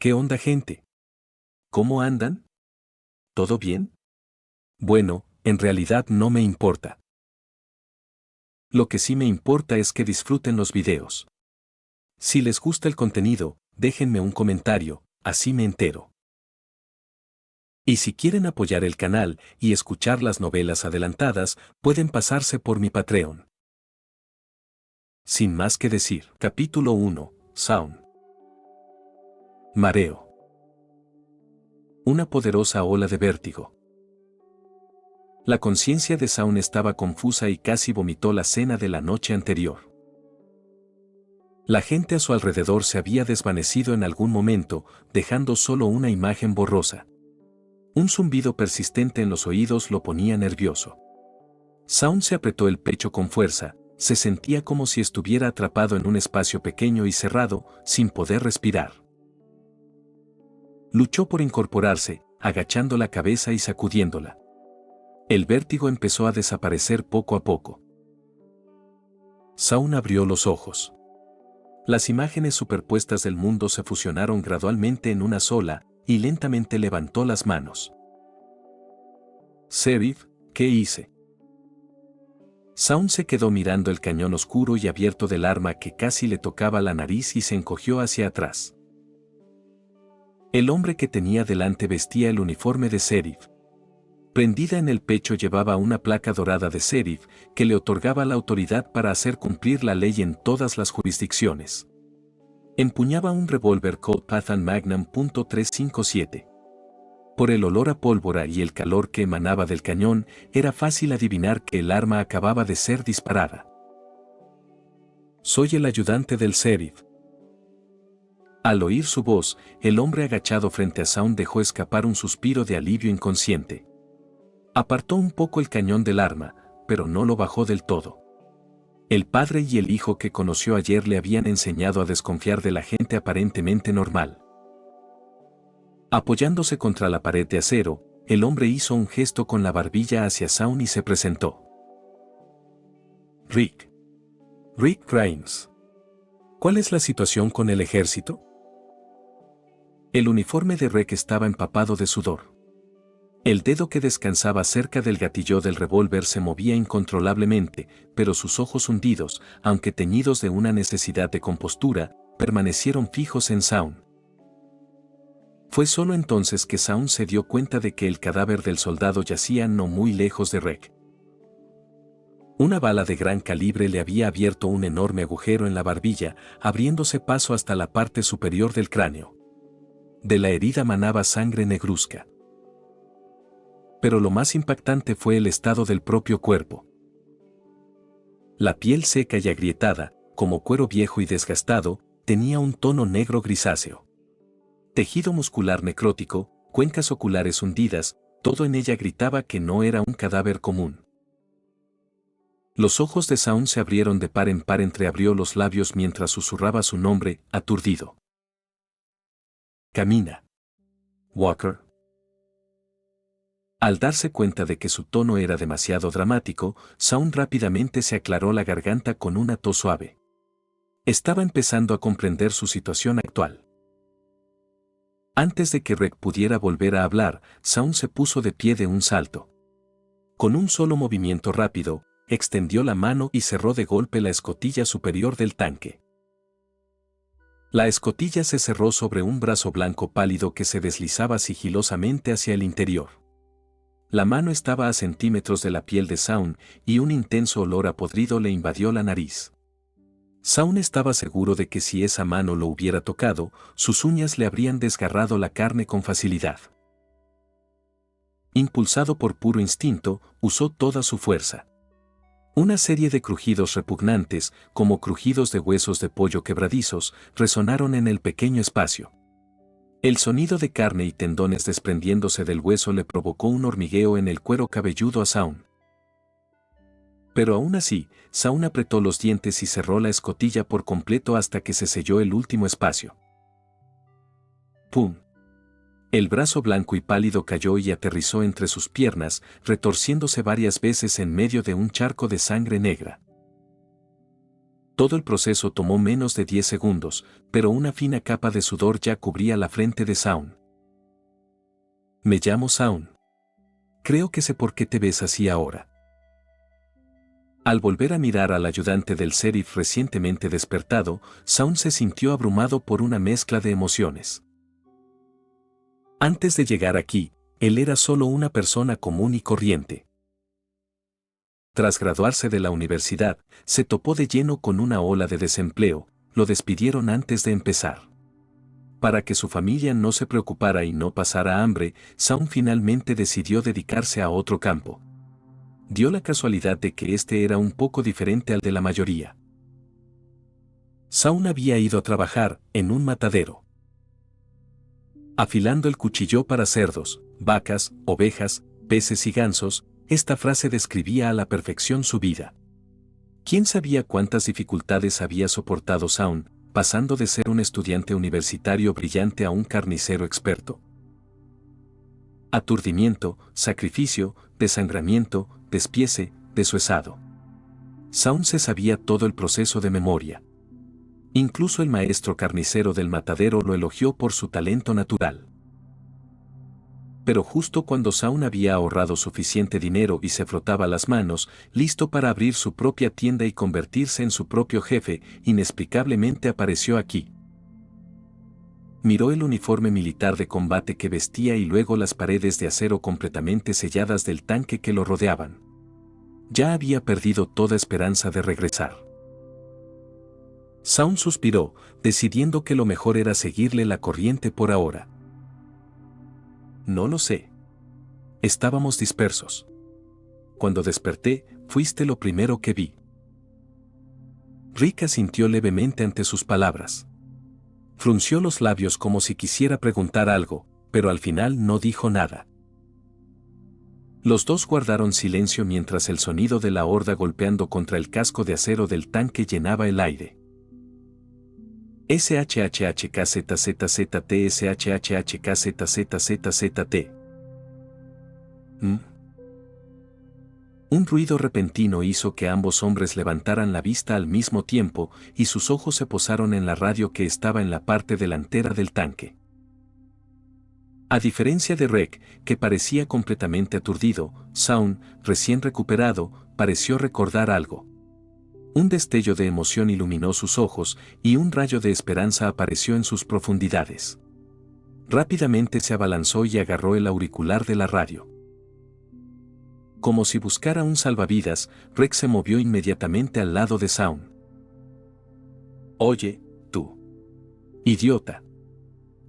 ¿Qué onda, gente? ¿Cómo andan? ¿Todo bien? Bueno, en realidad no me importa. Lo que sí me importa es que disfruten los videos. Si les gusta el contenido, déjenme un comentario, así me entero. Y si quieren apoyar el canal y escuchar las novelas adelantadas, pueden pasarse por mi Patreon. Sin más que decir, capítulo 1, Sound. Mareo. Una poderosa ola de vértigo. La conciencia de Sound estaba confusa y casi vomitó la cena de la noche anterior. La gente a su alrededor se había desvanecido en algún momento, dejando solo una imagen borrosa. Un zumbido persistente en los oídos lo ponía nervioso. Sound se apretó el pecho con fuerza, se sentía como si estuviera atrapado en un espacio pequeño y cerrado, sin poder respirar. Luchó por incorporarse, agachando la cabeza y sacudiéndola. El vértigo empezó a desaparecer poco a poco. Sound abrió los ojos. Las imágenes superpuestas del mundo se fusionaron gradualmente en una sola, y lentamente levantó las manos. Serif, ¿qué hice? Sound se quedó mirando el cañón oscuro y abierto del arma que casi le tocaba la nariz y se encogió hacia atrás. El hombre que tenía delante vestía el uniforme de Serif. Prendida en el pecho llevaba una placa dorada de Serif que le otorgaba la autoridad para hacer cumplir la ley en todas las jurisdicciones. Empuñaba un revólver Colt Pathan Magnum .357. Por el olor a pólvora y el calor que emanaba del cañón, era fácil adivinar que el arma acababa de ser disparada. Soy el ayudante del Serif. Al oír su voz, el hombre agachado frente a Sound dejó escapar un suspiro de alivio inconsciente. Apartó un poco el cañón del arma, pero no lo bajó del todo. El padre y el hijo que conoció ayer le habían enseñado a desconfiar de la gente aparentemente normal. Apoyándose contra la pared de acero, el hombre hizo un gesto con la barbilla hacia Sound y se presentó. Rick. Rick Grimes. ¿Cuál es la situación con el ejército? El uniforme de Rick estaba empapado de sudor. El dedo que descansaba cerca del gatillo del revólver se movía incontrolablemente, pero sus ojos hundidos, aunque teñidos de una necesidad de compostura, permanecieron fijos en Sound. Fue solo entonces que Sound se dio cuenta de que el cadáver del soldado yacía no muy lejos de Rick. Una bala de gran calibre le había abierto un enorme agujero en la barbilla, abriéndose paso hasta la parte superior del cráneo. De la herida manaba sangre negruzca. Pero lo más impactante fue el estado del propio cuerpo. La piel seca y agrietada, como cuero viejo y desgastado, tenía un tono negro grisáceo. Tejido muscular necrótico, cuencas oculares hundidas, todo en ella gritaba que no era un cadáver común. Los ojos de Sound se abrieron de par en par, entreabrió los labios mientras susurraba su nombre, aturdido. Camina. Walker. Al darse cuenta de que su tono era demasiado dramático, Sound rápidamente se aclaró la garganta con una tos suave. Estaba empezando a comprender su situación actual. Antes de que Rick pudiera volver a hablar, Sound se puso de pie de un salto. Con un solo movimiento rápido, extendió la mano y cerró de golpe la escotilla superior del tanque. La escotilla se cerró sobre un brazo blanco pálido que se deslizaba sigilosamente hacia el interior. La mano estaba a centímetros de la piel de Sound y un intenso olor a podrido le invadió la nariz. Sound estaba seguro de que si esa mano lo hubiera tocado, sus uñas le habrían desgarrado la carne con facilidad. Impulsado por puro instinto, usó toda su fuerza. Una serie de crujidos repugnantes, como crujidos de huesos de pollo quebradizos, resonaron en el pequeño espacio. El sonido de carne y tendones desprendiéndose del hueso le provocó un hormigueo en el cuero cabelludo a Sound. Pero aún así, Sound apretó los dientes y cerró la escotilla por completo hasta que se selló el último espacio. ¡Pum! El brazo blanco y pálido cayó y aterrizó entre sus piernas, retorciéndose varias veces en medio de un charco de sangre negra. Todo el proceso tomó menos de 10 segundos, pero una fina capa de sudor ya cubría la frente de Shaun. Me llamo Shaun. Creo que sé por qué te ves así ahora. Al volver a mirar al ayudante del sheriff recientemente despertado, Shaun se sintió abrumado por una mezcla de emociones. Antes de llegar aquí, él era solo una persona común y corriente. Tras graduarse de la universidad, se topó de lleno con una ola de desempleo, lo despidieron antes de empezar. Para que su familia no se preocupara y no pasara hambre, Shaun finalmente decidió dedicarse a otro campo. Dio la casualidad de que este era un poco diferente al de la mayoría. Shaun había ido a trabajar en un matadero, afilando el cuchillo para cerdos, vacas, ovejas, peces y gansos. Esta frase describía a la perfección su vida. ¿Quién sabía cuántas dificultades había soportado Shaun, pasando de ser un estudiante universitario brillante a un carnicero experto? Aturdimiento, sacrificio, desangramiento, despiece, deshuesado. Shaun se sabía todo el proceso de memoria. Incluso el maestro carnicero del matadero lo elogió por su talento natural. Pero justo cuando Shaun había ahorrado suficiente dinero y se frotaba las manos, listo para abrir su propia tienda y convertirse en su propio jefe, inexplicablemente apareció aquí. Miró el uniforme militar de combate que vestía y luego las paredes de acero completamente selladas del tanque que lo rodeaban. Ya había perdido toda esperanza de regresar. Shaun suspiró, decidiendo que lo mejor era seguirle la corriente por ahora. No lo sé. Estábamos dispersos. Cuando desperté, fuiste lo primero que vi. Rick asintió levemente ante sus palabras. Frunció los labios como si quisiera preguntar algo, pero al final no dijo nada. Los dos guardaron silencio mientras el sonido de la horda golpeando contra el casco de acero del tanque llenaba el aire. SHHHKZZZT SHHHKZZZZT. Un ruido repentino hizo que ambos hombres levantaran la vista al mismo tiempo y sus ojos se posaron en la radio que estaba en la parte delantera del tanque. A diferencia de Rek, que parecía completamente aturdido, Shaun, recién recuperado, pareció recordar algo. Un destello de emoción iluminó sus ojos y un rayo de esperanza apareció en sus profundidades. Rápidamente se abalanzó y agarró el auricular de la radio. Como si buscara un salvavidas, Rek se movió inmediatamente al lado de Shaun. Oye, tú. Idiota.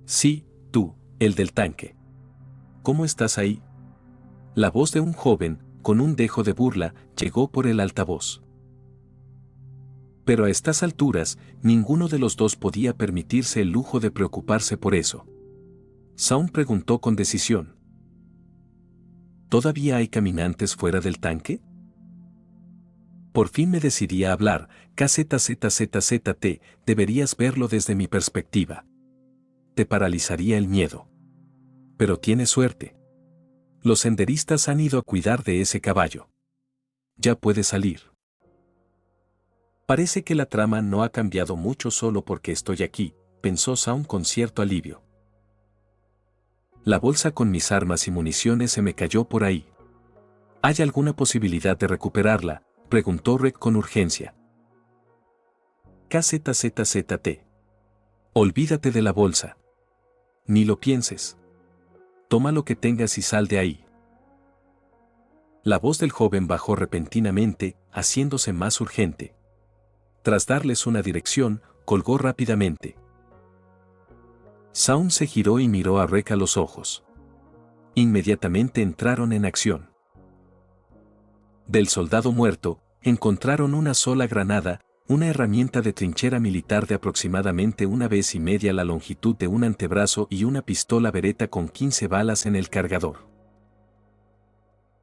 Sí, tú, el del tanque. ¿Cómo estás ahí? La voz de un joven, con un dejo de burla, llegó por el altavoz. Pero a estas alturas, ninguno de los dos podía permitirse el lujo de preocuparse por eso. Shaun preguntó con decisión. ¿Todavía hay caminantes fuera del tanque? Por fin me decidí a hablar. KZZZZT, deberías verlo desde mi perspectiva. Te paralizaría el miedo. Pero tienes suerte. Los senderistas han ido a cuidar de ese caballo. Ya puedes salir. Parece que la trama no ha cambiado mucho solo porque estoy aquí, pensó Shaun con cierto alivio. La bolsa con mis armas y municiones se me cayó por ahí. ¿Hay alguna posibilidad de recuperarla?, preguntó Rek con urgencia. KZZZT. Olvídate de la bolsa. Ni lo pienses. Toma lo que tengas y sal de ahí. La voz del joven bajó repentinamente, haciéndose más urgente. Tras darles una dirección, colgó rápidamente. Shaun se giró y miró a Rek a los ojos. Inmediatamente entraron en acción. Del soldado muerto, encontraron una sola granada, una herramienta de trinchera militar de aproximadamente 1,5 veces la longitud de un antebrazo y una pistola Beretta con 15 balas en el cargador.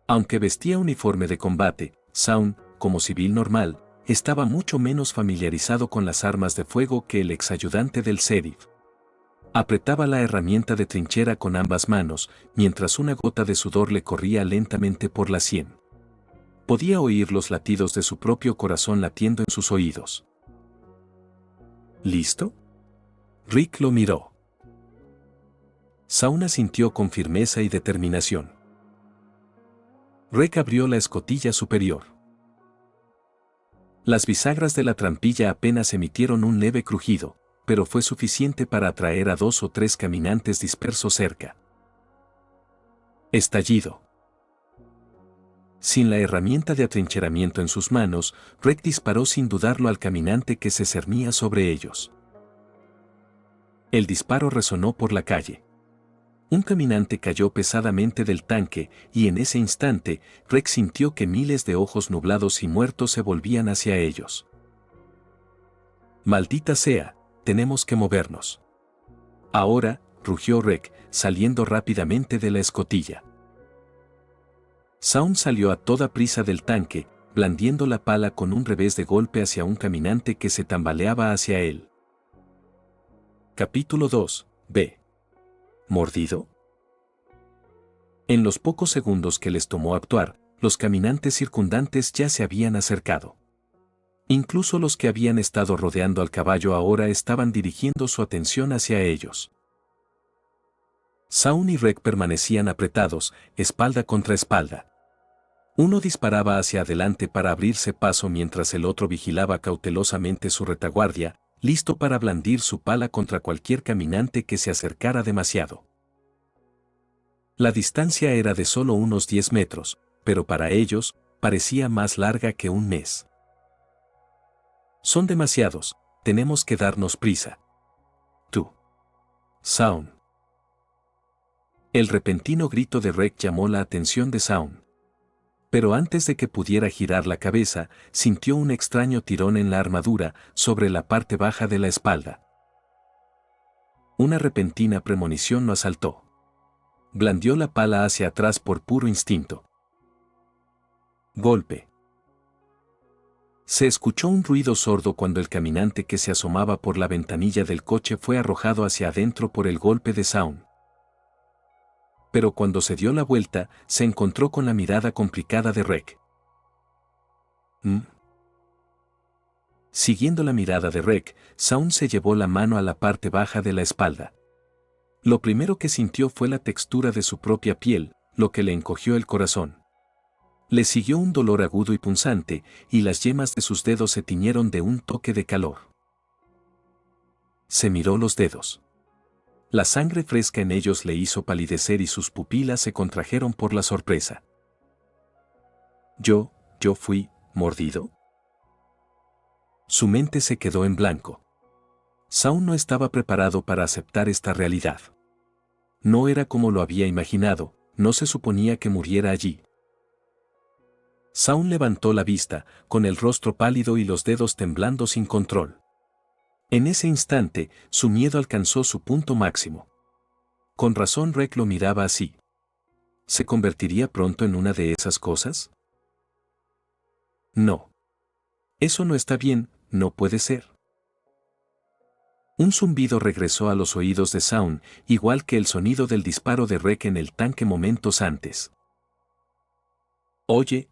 Aunque vestía uniforme de combate, Shaun, como civil normal, estaba mucho menos familiarizado con las armas de fuego que el exayudante del sheriff. Apretaba la herramienta de trinchera con ambas manos, mientras una gota de sudor le corría lentamente por la sien. Podía oír los latidos de su propio corazón latiendo en sus oídos. ¿Listo? Rick lo miró. Shaun asintió con firmeza y determinación. Rick abrió la escotilla superior. Las bisagras de la trampilla apenas emitieron un leve crujido, pero fue suficiente para atraer a 2 o 3 caminantes dispersos cerca. Estallido. Sin la herramienta de atrincheramiento en sus manos, Rick disparó sin dudarlo al caminante que se cernía sobre ellos. El disparo resonó por la calle. Un caminante cayó pesadamente del tanque y en ese instante, Rick sintió que miles de ojos nublados y muertos se volvían hacia ellos. «Maldita sea, tenemos que movernos». «Ahora», rugió Rick, saliendo rápidamente de la escotilla. Shaun salió a toda prisa del tanque, blandiendo la pala con un revés de golpe hacia un caminante que se tambaleaba hacia él. Capítulo 2. B. ¿Mordido? En los pocos segundos que les tomó actuar, los caminantes circundantes ya se habían acercado. Incluso los que habían estado rodeando al caballo ahora estaban dirigiendo su atención hacia ellos. Shaun y Rick permanecían apretados, espalda contra espalda. Uno disparaba hacia adelante para abrirse paso mientras el otro vigilaba cautelosamente su retaguardia, listo para blandir su pala contra cualquier caminante que se acercara demasiado. La distancia era de solo unos 10 metros, pero para ellos, parecía más larga que un mes. «Son demasiados, tenemos que darnos prisa». «Tú». «Shaun». El repentino grito de Rick llamó la atención de Shaun. Pero antes de que pudiera girar la cabeza, sintió un extraño tirón en la armadura, sobre la parte baja de la espalda. Una repentina premonición lo asaltó. Blandió la pala hacia atrás por puro instinto. Golpe. Se escuchó un ruido sordo cuando el caminante que se asomaba por la ventanilla del coche fue arrojado hacia adentro por el golpe de Shaun. Pero cuando se dio la vuelta, se encontró con la mirada complicada de Rick. Siguiendo la mirada de Rick, Shaun se llevó la mano a la parte baja de la espalda. Lo primero que sintió fue la textura de su propia piel, lo que le encogió el corazón. Le siguió un dolor agudo y punzante, y las yemas de sus dedos se tiñeron de un toque de calor. Se miró los dedos. La sangre fresca en ellos le hizo palidecer y sus pupilas se contrajeron por la sorpresa. ¿Yo fui mordido? Su mente se quedó en blanco. Shaun no estaba preparado para aceptar esta realidad. No era como lo había imaginado, no se suponía que muriera allí. Shaun levantó la vista, con el rostro pálido y los dedos temblando sin control. En ese instante, su miedo alcanzó su punto máximo. Con razón Rick lo miraba así. ¿Se convertiría pronto en una de esas cosas? No. Eso no está bien, no puede ser. Un zumbido regresó a los oídos de Shaun, igual que el sonido del disparo de Rick en el tanque momentos antes. Oye.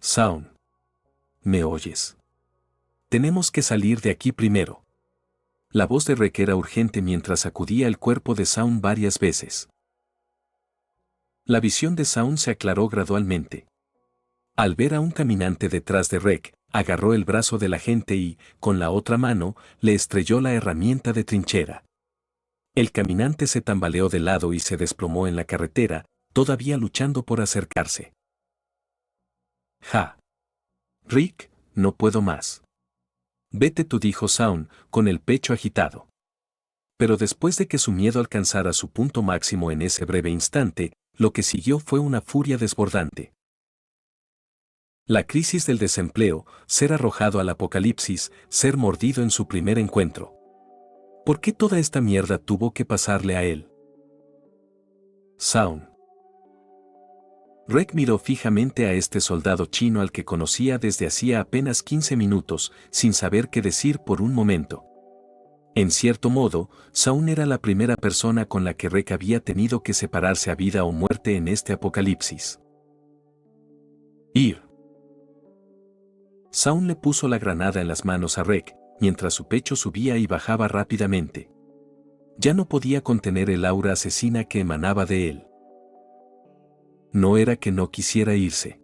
Shaun. ¿Me oyes? Tenemos que salir de aquí primero. La voz de Rick era urgente mientras sacudía el cuerpo de Shaun varias veces. La visión de Shaun se aclaró gradualmente. Al ver a un caminante detrás de Rick, agarró el brazo del agente y, con la otra mano, le estrelló la herramienta de trinchera. El caminante se tambaleó de lado y se desplomó en la carretera, todavía luchando por acercarse. Rick, no puedo más. Vete tú, dijo Shaun, con el pecho agitado. Pero después de que su miedo alcanzara su punto máximo en ese breve instante, lo que siguió fue una furia desbordante. La crisis del desempleo, ser arrojado al apocalipsis, ser mordido en su primer encuentro. ¿Por qué toda esta mierda tuvo que pasarle a él? Shaun. Rick miró fijamente a este soldado chino al que conocía desde hacía apenas 15 minutos, sin saber qué decir por un momento. En cierto modo, Shaun era la primera persona con la que Rick había tenido que separarse a vida o muerte en este apocalipsis. Ir. Shaun le puso la granada en las manos a Rick, mientras su pecho subía y bajaba rápidamente. Ya no podía contener el aura asesina que emanaba de él. No era que no quisiera irse.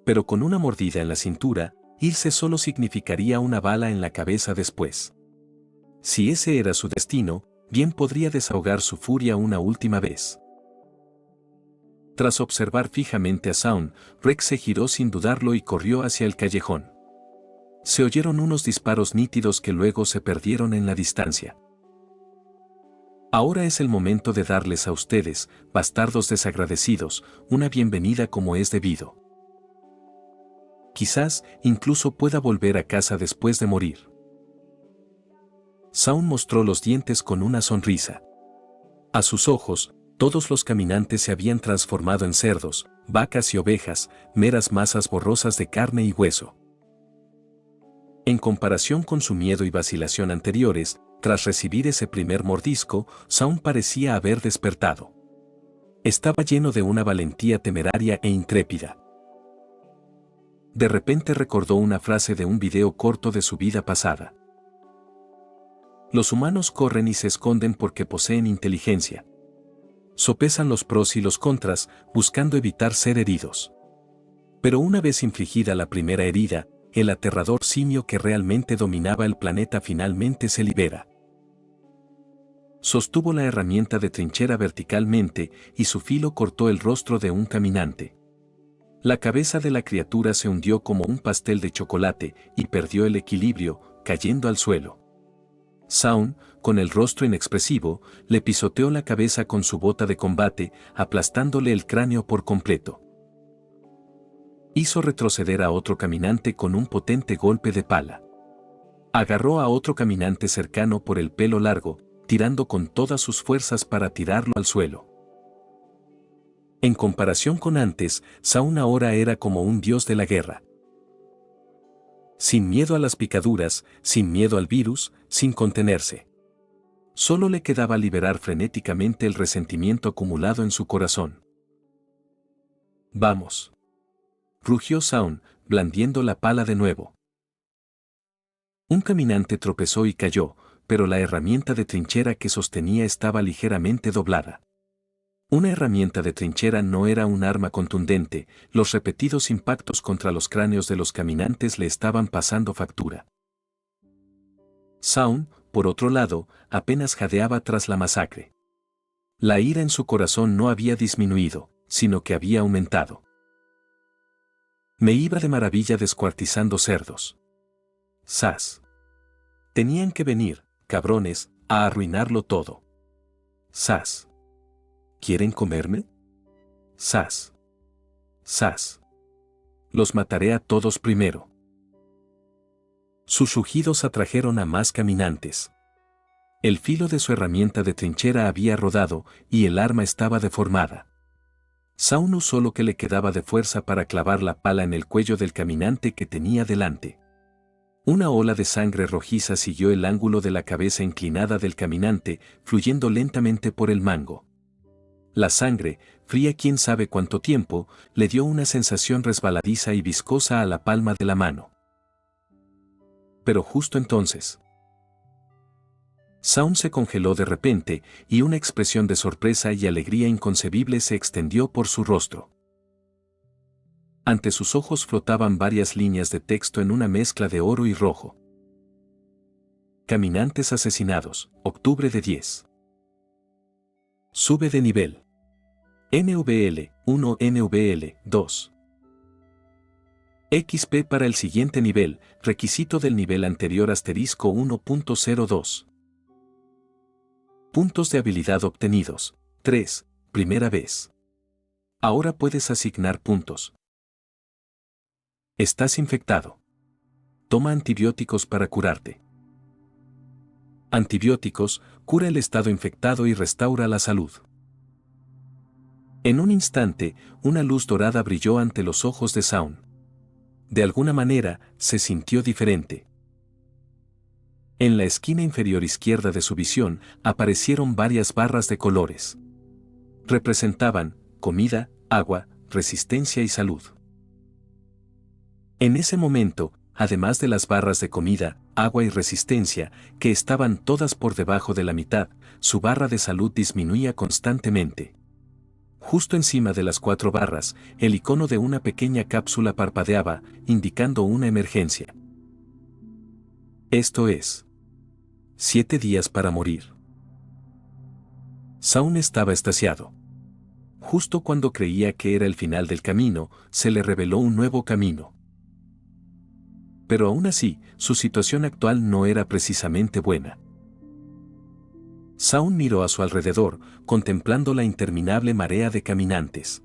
Pero con una mordida en la cintura, irse solo significaría una bala en la cabeza después. Si ese era su destino, bien podría desahogar su furia una última vez. Tras observar fijamente a Zaun, Rex se giró sin dudarlo y corrió hacia el callejón. Se oyeron unos disparos nítidos que luego se perdieron en la distancia. Ahora es el momento de darles a ustedes, bastardos desagradecidos, una bienvenida como es debido. Quizás incluso pueda volver a casa después de morir. Zaun mostró los dientes con una sonrisa. A sus ojos, todos los caminantes se habían transformado en cerdos, vacas y ovejas, meras masas borrosas de carne y hueso. En comparación con su miedo y vacilación anteriores, tras recibir ese primer mordisco, Zaun parecía haber despertado. Estaba lleno de una valentía temeraria e intrépida. De repente recordó una frase de un video corto de su vida pasada. Los humanos corren y se esconden porque poseen inteligencia. Sopesan los pros y los contras, buscando evitar ser heridos. Pero una vez infligida la primera herida, el aterrador simio que realmente dominaba el planeta finalmente se libera. Sostuvo la herramienta de trinchera verticalmente y su filo cortó el rostro de un caminante. La cabeza de la criatura se hundió como un pastel de chocolate y perdió el equilibrio, cayendo al suelo. Zaun, con el rostro inexpresivo, le pisoteó la cabeza con su bota de combate, aplastándole el cráneo por completo. Hizo retroceder a otro caminante con un potente golpe de pala. Agarró a otro caminante cercano por el pelo largo, tirando con todas sus fuerzas para tirarlo al suelo. En comparación con antes, Zaun ahora era como un dios de la guerra. Sin miedo a las picaduras, sin miedo al virus, sin contenerse. Solo le quedaba liberar frenéticamente el resentimiento acumulado en su corazón. «Vamos», rugió Zaun, blandiendo la pala de nuevo. Un caminante tropezó y cayó, pero la herramienta de trinchera que sostenía estaba ligeramente doblada. Una herramienta de trinchera no era un arma contundente, los repetidos impactos contra los cráneos de los caminantes le estaban pasando factura. Zaun, por otro lado, apenas jadeaba tras la masacre. La ira en su corazón no había disminuido, sino que había aumentado. Me iba de maravilla descuartizando cerdos. ¡Zas! Tenían que venir, cabrones, a arruinarlo todo. ¡Zas! ¿Quieren comerme? ¡Zas! ¡Zas! Los mataré a todos primero. Sus rugidos atrajeron a más caminantes. El filo de su herramienta de trinchera había rodado y el arma estaba deformada. Zaun usó lo que le quedaba de fuerza para clavar la pala en el cuello del caminante que tenía delante. Una ola de sangre rojiza siguió el ángulo de la cabeza inclinada del caminante, fluyendo lentamente por el mango. La sangre, fría quién sabe cuánto tiempo, le dio una sensación resbaladiza y viscosa a la palma de la mano. Pero justo entonces, Zaun se congeló de repente y una expresión de sorpresa y alegría inconcebible se extendió por su rostro. Ante sus ojos flotaban varias líneas de texto en una mezcla de oro y rojo. Caminantes asesinados, octubre de 10. Sube de nivel. NVL 1, NVL 2. XP para el siguiente nivel, requisito del nivel anterior asterisco 1.02. Puntos de habilidad obtenidos, 3, primera vez. Ahora puedes asignar puntos. Estás infectado. Toma antibióticos para curarte. Antibióticos, cura el estado infectado y restaura la salud. En un instante, una luz dorada brilló ante los ojos de Zaun. De alguna manera, se sintió diferente. En la esquina inferior izquierda de su visión, aparecieron varias barras de colores. Representaban comida, agua, resistencia y salud. En ese momento, además de las barras de comida, agua y resistencia, que estaban todas por debajo de la mitad, su barra de salud disminuía constantemente. Justo encima de las 4 barras, el icono de una pequeña cápsula parpadeaba, indicando una emergencia. Esto es 7 días para morir. Shaun estaba extasiado. Justo cuando creía que era el final del camino, se le reveló un nuevo camino. Pero aún así, su situación actual no era precisamente buena. Shaun miró a su alrededor, contemplando la interminable marea de caminantes.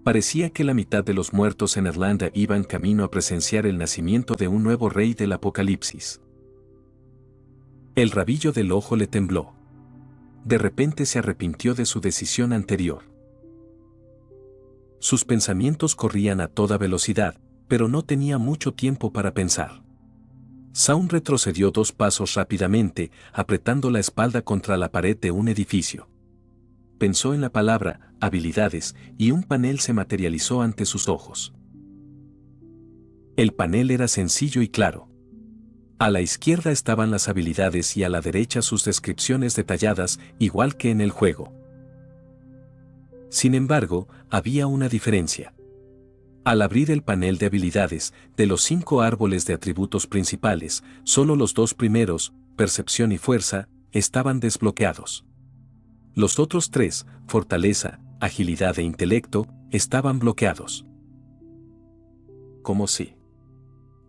Parecía que la mitad de los muertos en Irlanda iban camino a presenciar el nacimiento de un nuevo rey del apocalipsis. El rabillo del ojo le tembló. De repente se arrepintió de su decisión anterior. Sus pensamientos corrían a toda velocidad, pero no tenía mucho tiempo para pensar. Shaun retrocedió 2 pasos rápidamente, apretando la espalda contra la pared de un edificio. Pensó en la palabra habilidades y un panel se materializó ante sus ojos. El panel era sencillo y claro. A la izquierda estaban las habilidades y a la derecha sus descripciones detalladas, igual que en el juego. Sin embargo, había una diferencia. Al abrir el panel de habilidades, de los 5 árboles de atributos principales, solo los 2 primeros, percepción y fuerza, estaban desbloqueados. Los otros 3, fortaleza, agilidad e intelecto, estaban bloqueados. ¿Cómo si?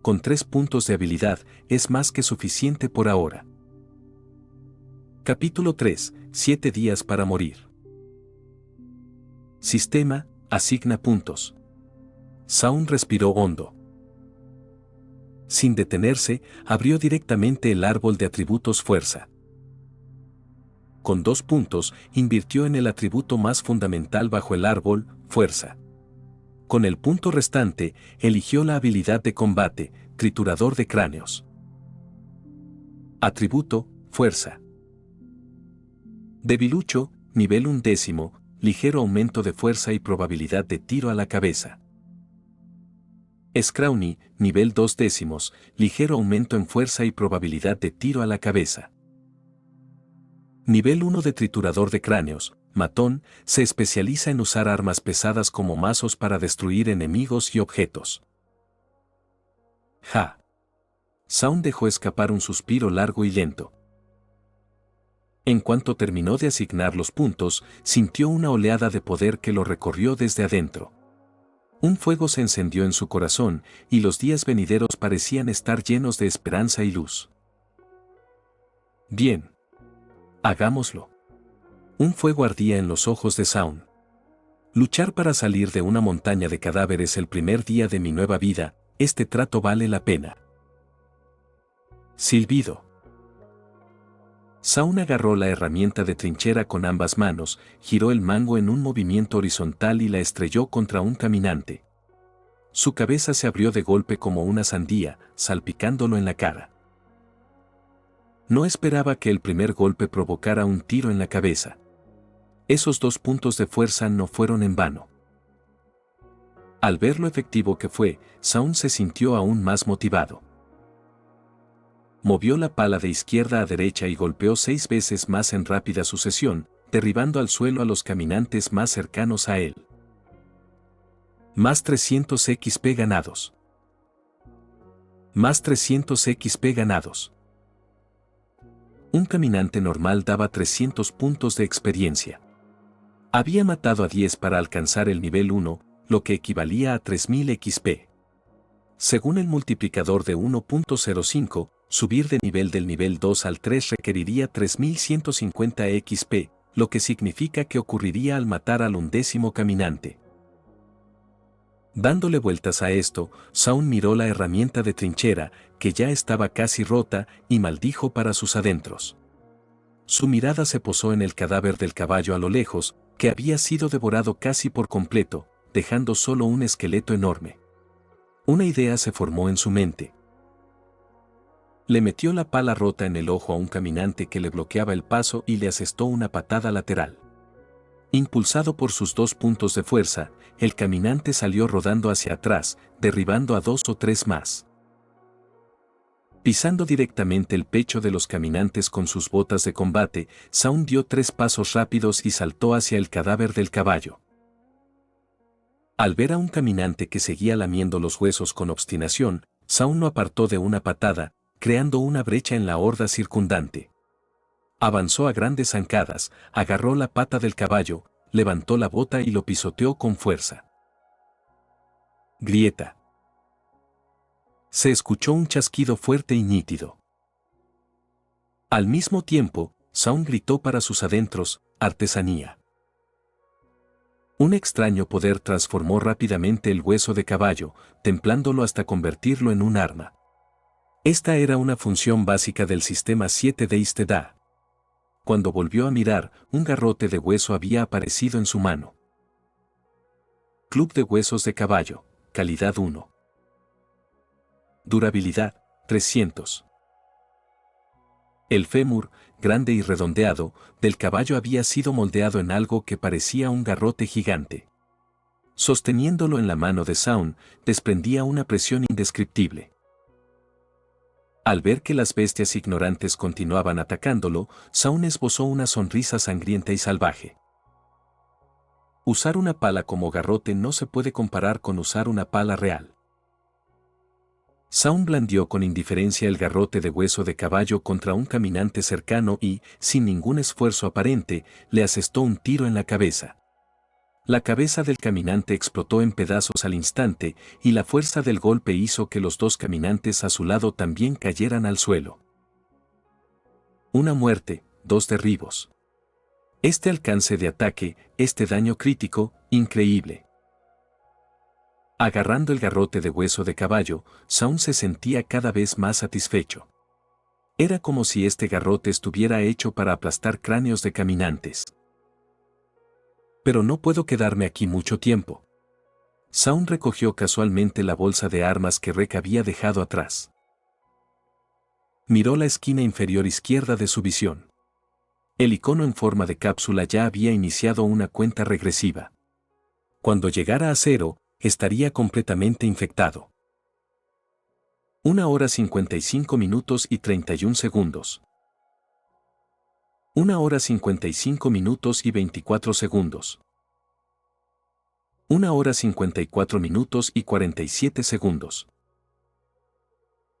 Con 3 puntos de habilidad, es más que suficiente por ahora. Capítulo 3, 7 días para morir. Sistema, asigna puntos. Shaun respiró hondo. Sin detenerse, abrió directamente el árbol de atributos fuerza. Con 2 puntos, invirtió en el atributo más fundamental bajo el árbol, fuerza. Con el punto restante, eligió la habilidad de combate, triturador de cráneos. Atributo, fuerza. Debilucho, nivel 10, ligero aumento de fuerza y probabilidad de tiro a la cabeza. Scrawny, nivel 20, ligero aumento en fuerza y probabilidad de tiro a la cabeza. Nivel 1 de triturador de cráneos, matón, se especializa en usar armas pesadas como mazos para destruir enemigos y objetos. Ja. Shaun dejó escapar un suspiro largo y lento. En cuanto terminó de asignar los puntos, sintió una oleada de poder que lo recorrió desde adentro. Un fuego se encendió en su corazón, y los días venideros parecían estar llenos de esperanza y luz. Bien. Hagámoslo. Un fuego ardía en los ojos de Shaun. Luchar para salir de una montaña de cadáveres el primer día de mi nueva vida, este trato vale la pena. Silbido. Shaun agarró la herramienta de trinchera con ambas manos, giró el mango en un movimiento horizontal y la estrelló contra un caminante. Su cabeza se abrió de golpe como una sandía, salpicándolo en la cara. No esperaba que el primer golpe provocara un tiro en la cabeza. Esos 2 puntos de fuerza no fueron en vano. Al ver lo efectivo que fue, Shaun se sintió aún más motivado. Movió la pala de izquierda a derecha y golpeó 6 veces más en rápida sucesión, derribando al suelo a los caminantes más cercanos a él. Más 300 XP ganados. Más 300 XP ganados. Un caminante normal daba 300 puntos de experiencia. Había matado a 10 para alcanzar el nivel 1, lo que equivalía a 3000 XP. Según el multiplicador de 1.05, subir de nivel del nivel 2 al 3 requeriría 3150 XP, lo que significa que ocurriría al matar al 11º caminante. Dándole vueltas a esto, Shaun miró la herramienta de trinchera, que ya estaba casi rota, y maldijo para sus adentros. Su mirada se posó en el cadáver del caballo a lo lejos, que había sido devorado casi por completo, dejando solo un esqueleto enorme. Una idea se formó en su mente. Le metió la pala rota en el ojo a un caminante que le bloqueaba el paso y le asestó una patada lateral. Impulsado por sus 2 puntos de fuerza, el caminante salió rodando hacia atrás, derribando a 2 o 3 más. Pisando directamente el pecho de los caminantes con sus botas de combate, Zaun dio 3 pasos rápidos y saltó hacia el cadáver del caballo. Al ver a un caminante que seguía lamiendo los huesos con obstinación, Zaun lo apartó de una patada, creando una brecha en la horda circundante. Avanzó a grandes zancadas, agarró la pata del caballo, levantó la bota y lo pisoteó con fuerza. Grieta. Se escuchó un chasquido fuerte y nítido. Al mismo tiempo, Zaun gritó para sus adentros, artesanía. Un extraño poder transformó rápidamente el hueso de caballo, templándolo hasta convertirlo en un arma. Esta era una función básica del sistema 7 de Isteda. Cuando volvió a mirar, un garrote de hueso había aparecido en su mano. Club de huesos de caballo, calidad 1. Durabilidad, 300. El fémur, grande y redondeado, del caballo había sido moldeado en algo que parecía un garrote gigante. Sosteniéndolo en la mano de Zaun, desprendía una presión indescriptible. Al ver que las bestias ignorantes continuaban atacándolo, Zaun esbozó una sonrisa sangrienta y salvaje. Usar una pala como garrote no se puede comparar con usar una pala real. Zaun blandió con indiferencia el garrote de hueso de caballo contra un caminante cercano y, sin ningún esfuerzo aparente, le asestó un tiro en la cabeza. La cabeza del caminante explotó en pedazos al instante, y la fuerza del golpe hizo que los 2 caminantes a su lado también cayeran al suelo. Una muerte, 2 derribos. Este alcance de ataque, este daño crítico, increíble. Agarrando el garrote de hueso de caballo, Zaun se sentía cada vez más satisfecho. Era como si este garrote estuviera hecho para aplastar cráneos de caminantes. Pero no puedo quedarme aquí mucho tiempo. Zaun recogió casualmente la bolsa de armas que Rek había dejado atrás. Miró la esquina inferior izquierda de su visión. El icono en forma de cápsula ya había iniciado una cuenta regresiva. Cuando llegara a 0, estaría completamente infectado. 1 hora 55 minutos y 31 segundos. 1 hora 55 minutos y 24 segundos. 1 hora 54 minutos y 47 segundos.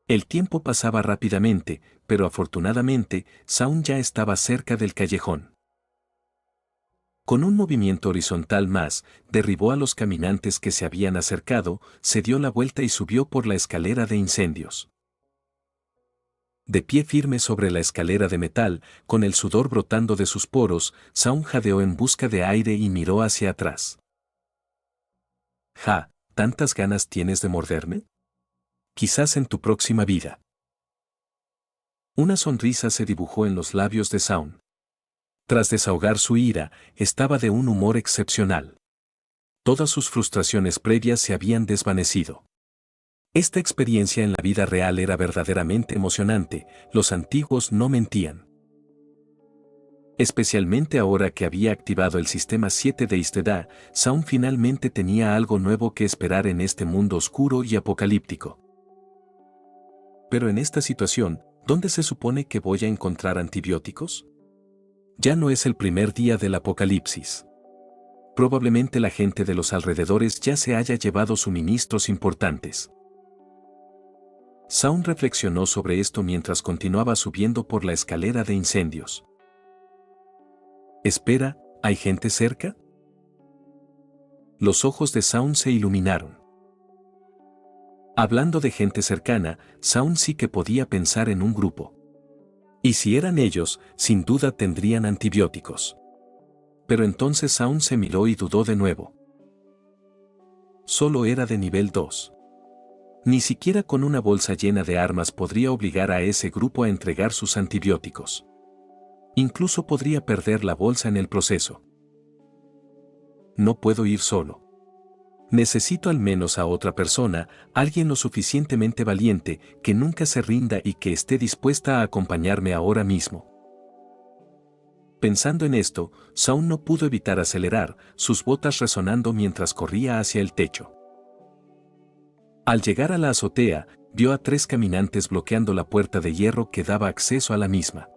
El tiempo pasaba rápidamente, pero afortunadamente, Zaun ya estaba cerca del callejón. Con un movimiento horizontal más, derribó a los caminantes que se habían acercado, se dio la vuelta y subió por la escalera de incendios. De pie firme sobre la escalera de metal, con el sudor brotando de sus poros, Zaun jadeó en busca de aire y miró hacia atrás. «Ja, ¿tantas ganas tienes de morderme? Quizás en tu próxima vida». Una sonrisa se dibujó en los labios de Zaun. Tras desahogar su ira, estaba de un humor excepcional. Todas sus frustraciones previas se habían desvanecido. Esta experiencia en la vida real era verdaderamente emocionante, los antiguos no mentían. Especialmente ahora que había activado el sistema 7 de Isteda, Zaun finalmente tenía algo nuevo que esperar en este mundo oscuro y apocalíptico. Pero en esta situación, ¿dónde se supone que voy a encontrar antibióticos? Ya no es el primer día del apocalipsis. Probablemente la gente de los alrededores ya se haya llevado suministros importantes. Zaun reflexionó sobre esto mientras continuaba subiendo por la escalera de incendios. Espera, ¿hay gente cerca? Los ojos de Zaun se iluminaron. Hablando de gente cercana, Zaun sí que podía pensar en un grupo. Y si eran ellos, sin duda tendrían antibióticos. Pero entonces Zaun se miró y dudó de nuevo. Solo era de nivel 2. Ni siquiera con una bolsa llena de armas podría obligar a ese grupo a entregar sus antibióticos. Incluso podría perder la bolsa en el proceso. No puedo ir solo. Necesito al menos a otra persona, alguien lo suficientemente valiente, que nunca se rinda y que esté dispuesta a acompañarme ahora mismo. Pensando en esto, Zaun no pudo evitar acelerar, sus botas resonando mientras corría hacia el techo. Al llegar a la azotea, vio a 3 caminantes bloqueando la puerta de hierro que daba acceso a la misma.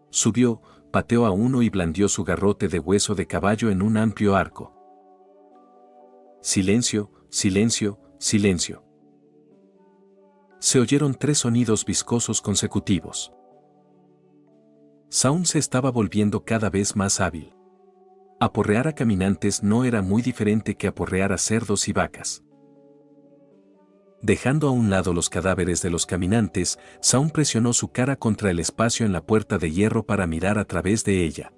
Subió, pateó a uno y blandió su garrote de hueso de caballo en un amplio arco. Silencio, silencio, silencio. Se oyeron 3 sonidos viscosos consecutivos. Saúl se estaba volviendo cada vez más hábil. Aporrear a caminantes no era muy diferente que aporrear a cerdos y vacas. Dejando a un lado los cadáveres de los caminantes, Saúl presionó su cara contra el espacio en la puerta de hierro para mirar a través de ella.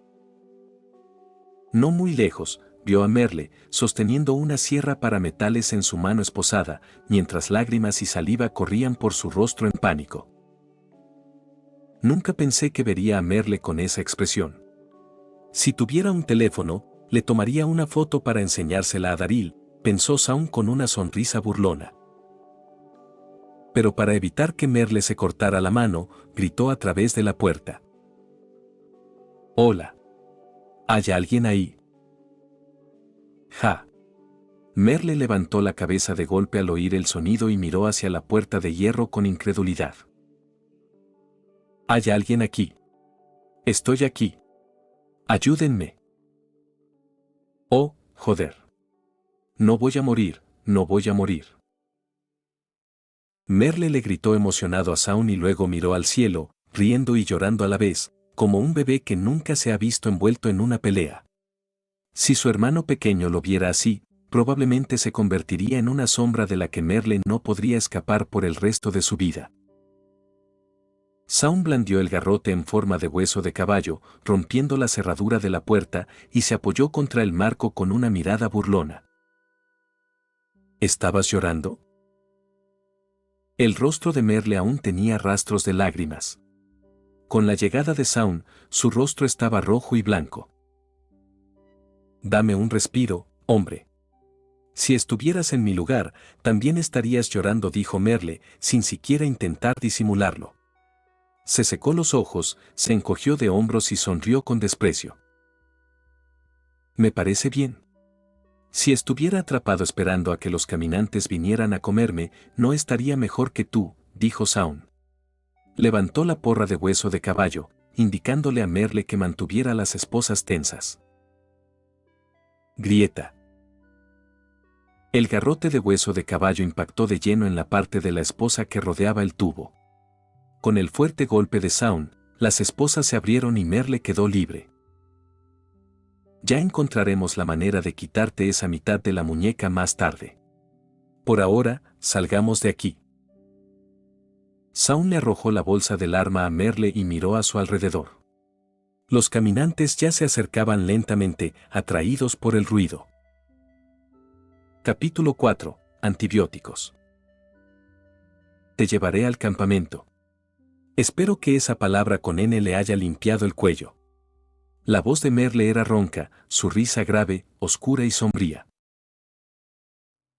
No muy lejos, vio a Merle, sosteniendo una sierra para metales en su mano esposada, mientras lágrimas y saliva corrían por su rostro en pánico. Nunca pensé que vería a Merle con esa expresión. Si tuviera un teléfono, le tomaría una foto para enseñársela a Daryl, pensó Saúl con una sonrisa burlona. Pero para evitar que Merle se cortara la mano, gritó a través de la puerta. «Hola. ¿Hay alguien ahí?» «Ja». Merle levantó la cabeza de golpe al oír el sonido y miró hacia la puerta de hierro con incredulidad. «¿Hay alguien aquí?» «Estoy aquí. Ayúdenme». «Oh, joder. No voy a morir, no voy a morir». Merle le gritó emocionado a Saúl y luego miró al cielo, riendo y llorando a la vez, como un bebé que nunca se ha visto envuelto en una pelea. Si su hermano pequeño lo viera así, probablemente se convertiría en una sombra de la que Merle no podría escapar por el resto de su vida. Saúl blandió el garrote en forma de hueso de caballo, rompiendo la cerradura de la puerta, y se apoyó contra el marco con una mirada burlona. ¿Estabas llorando? El rostro de Merle aún tenía rastros de lágrimas. Con la llegada de Saúl, su rostro estaba rojo y blanco. «Dame un respiro, hombre. Si estuvieras en mi lugar, también estarías llorando», dijo Merle, sin siquiera intentar disimularlo. Se secó los ojos, se encogió de hombros y sonrió con desprecio. «Me parece bien. Si estuviera atrapado esperando a que los caminantes vinieran a comerme, no estaría mejor que tú», dijo Saúl. Levantó la porra de hueso de caballo, indicándole a Merle que mantuviera las esposas tensas. Grieta. El garrote de hueso de caballo impactó de lleno en la parte de la esposa que rodeaba el tubo. Con el fuerte golpe de Saúl, las esposas se abrieron y Merle quedó libre. «Ya encontraremos la manera de quitarte esa mitad de la muñeca más tarde. Por ahora, salgamos de aquí». Saúl le arrojó la bolsa del arma a Merle y miró a su alrededor. Los caminantes ya se acercaban lentamente, atraídos por el ruido. Capítulo 4. Antibióticos. «Te llevaré al campamento. Espero que esa palabra con N le haya limpiado el cuello». La voz de Merle era ronca, su risa grave, oscura y sombría.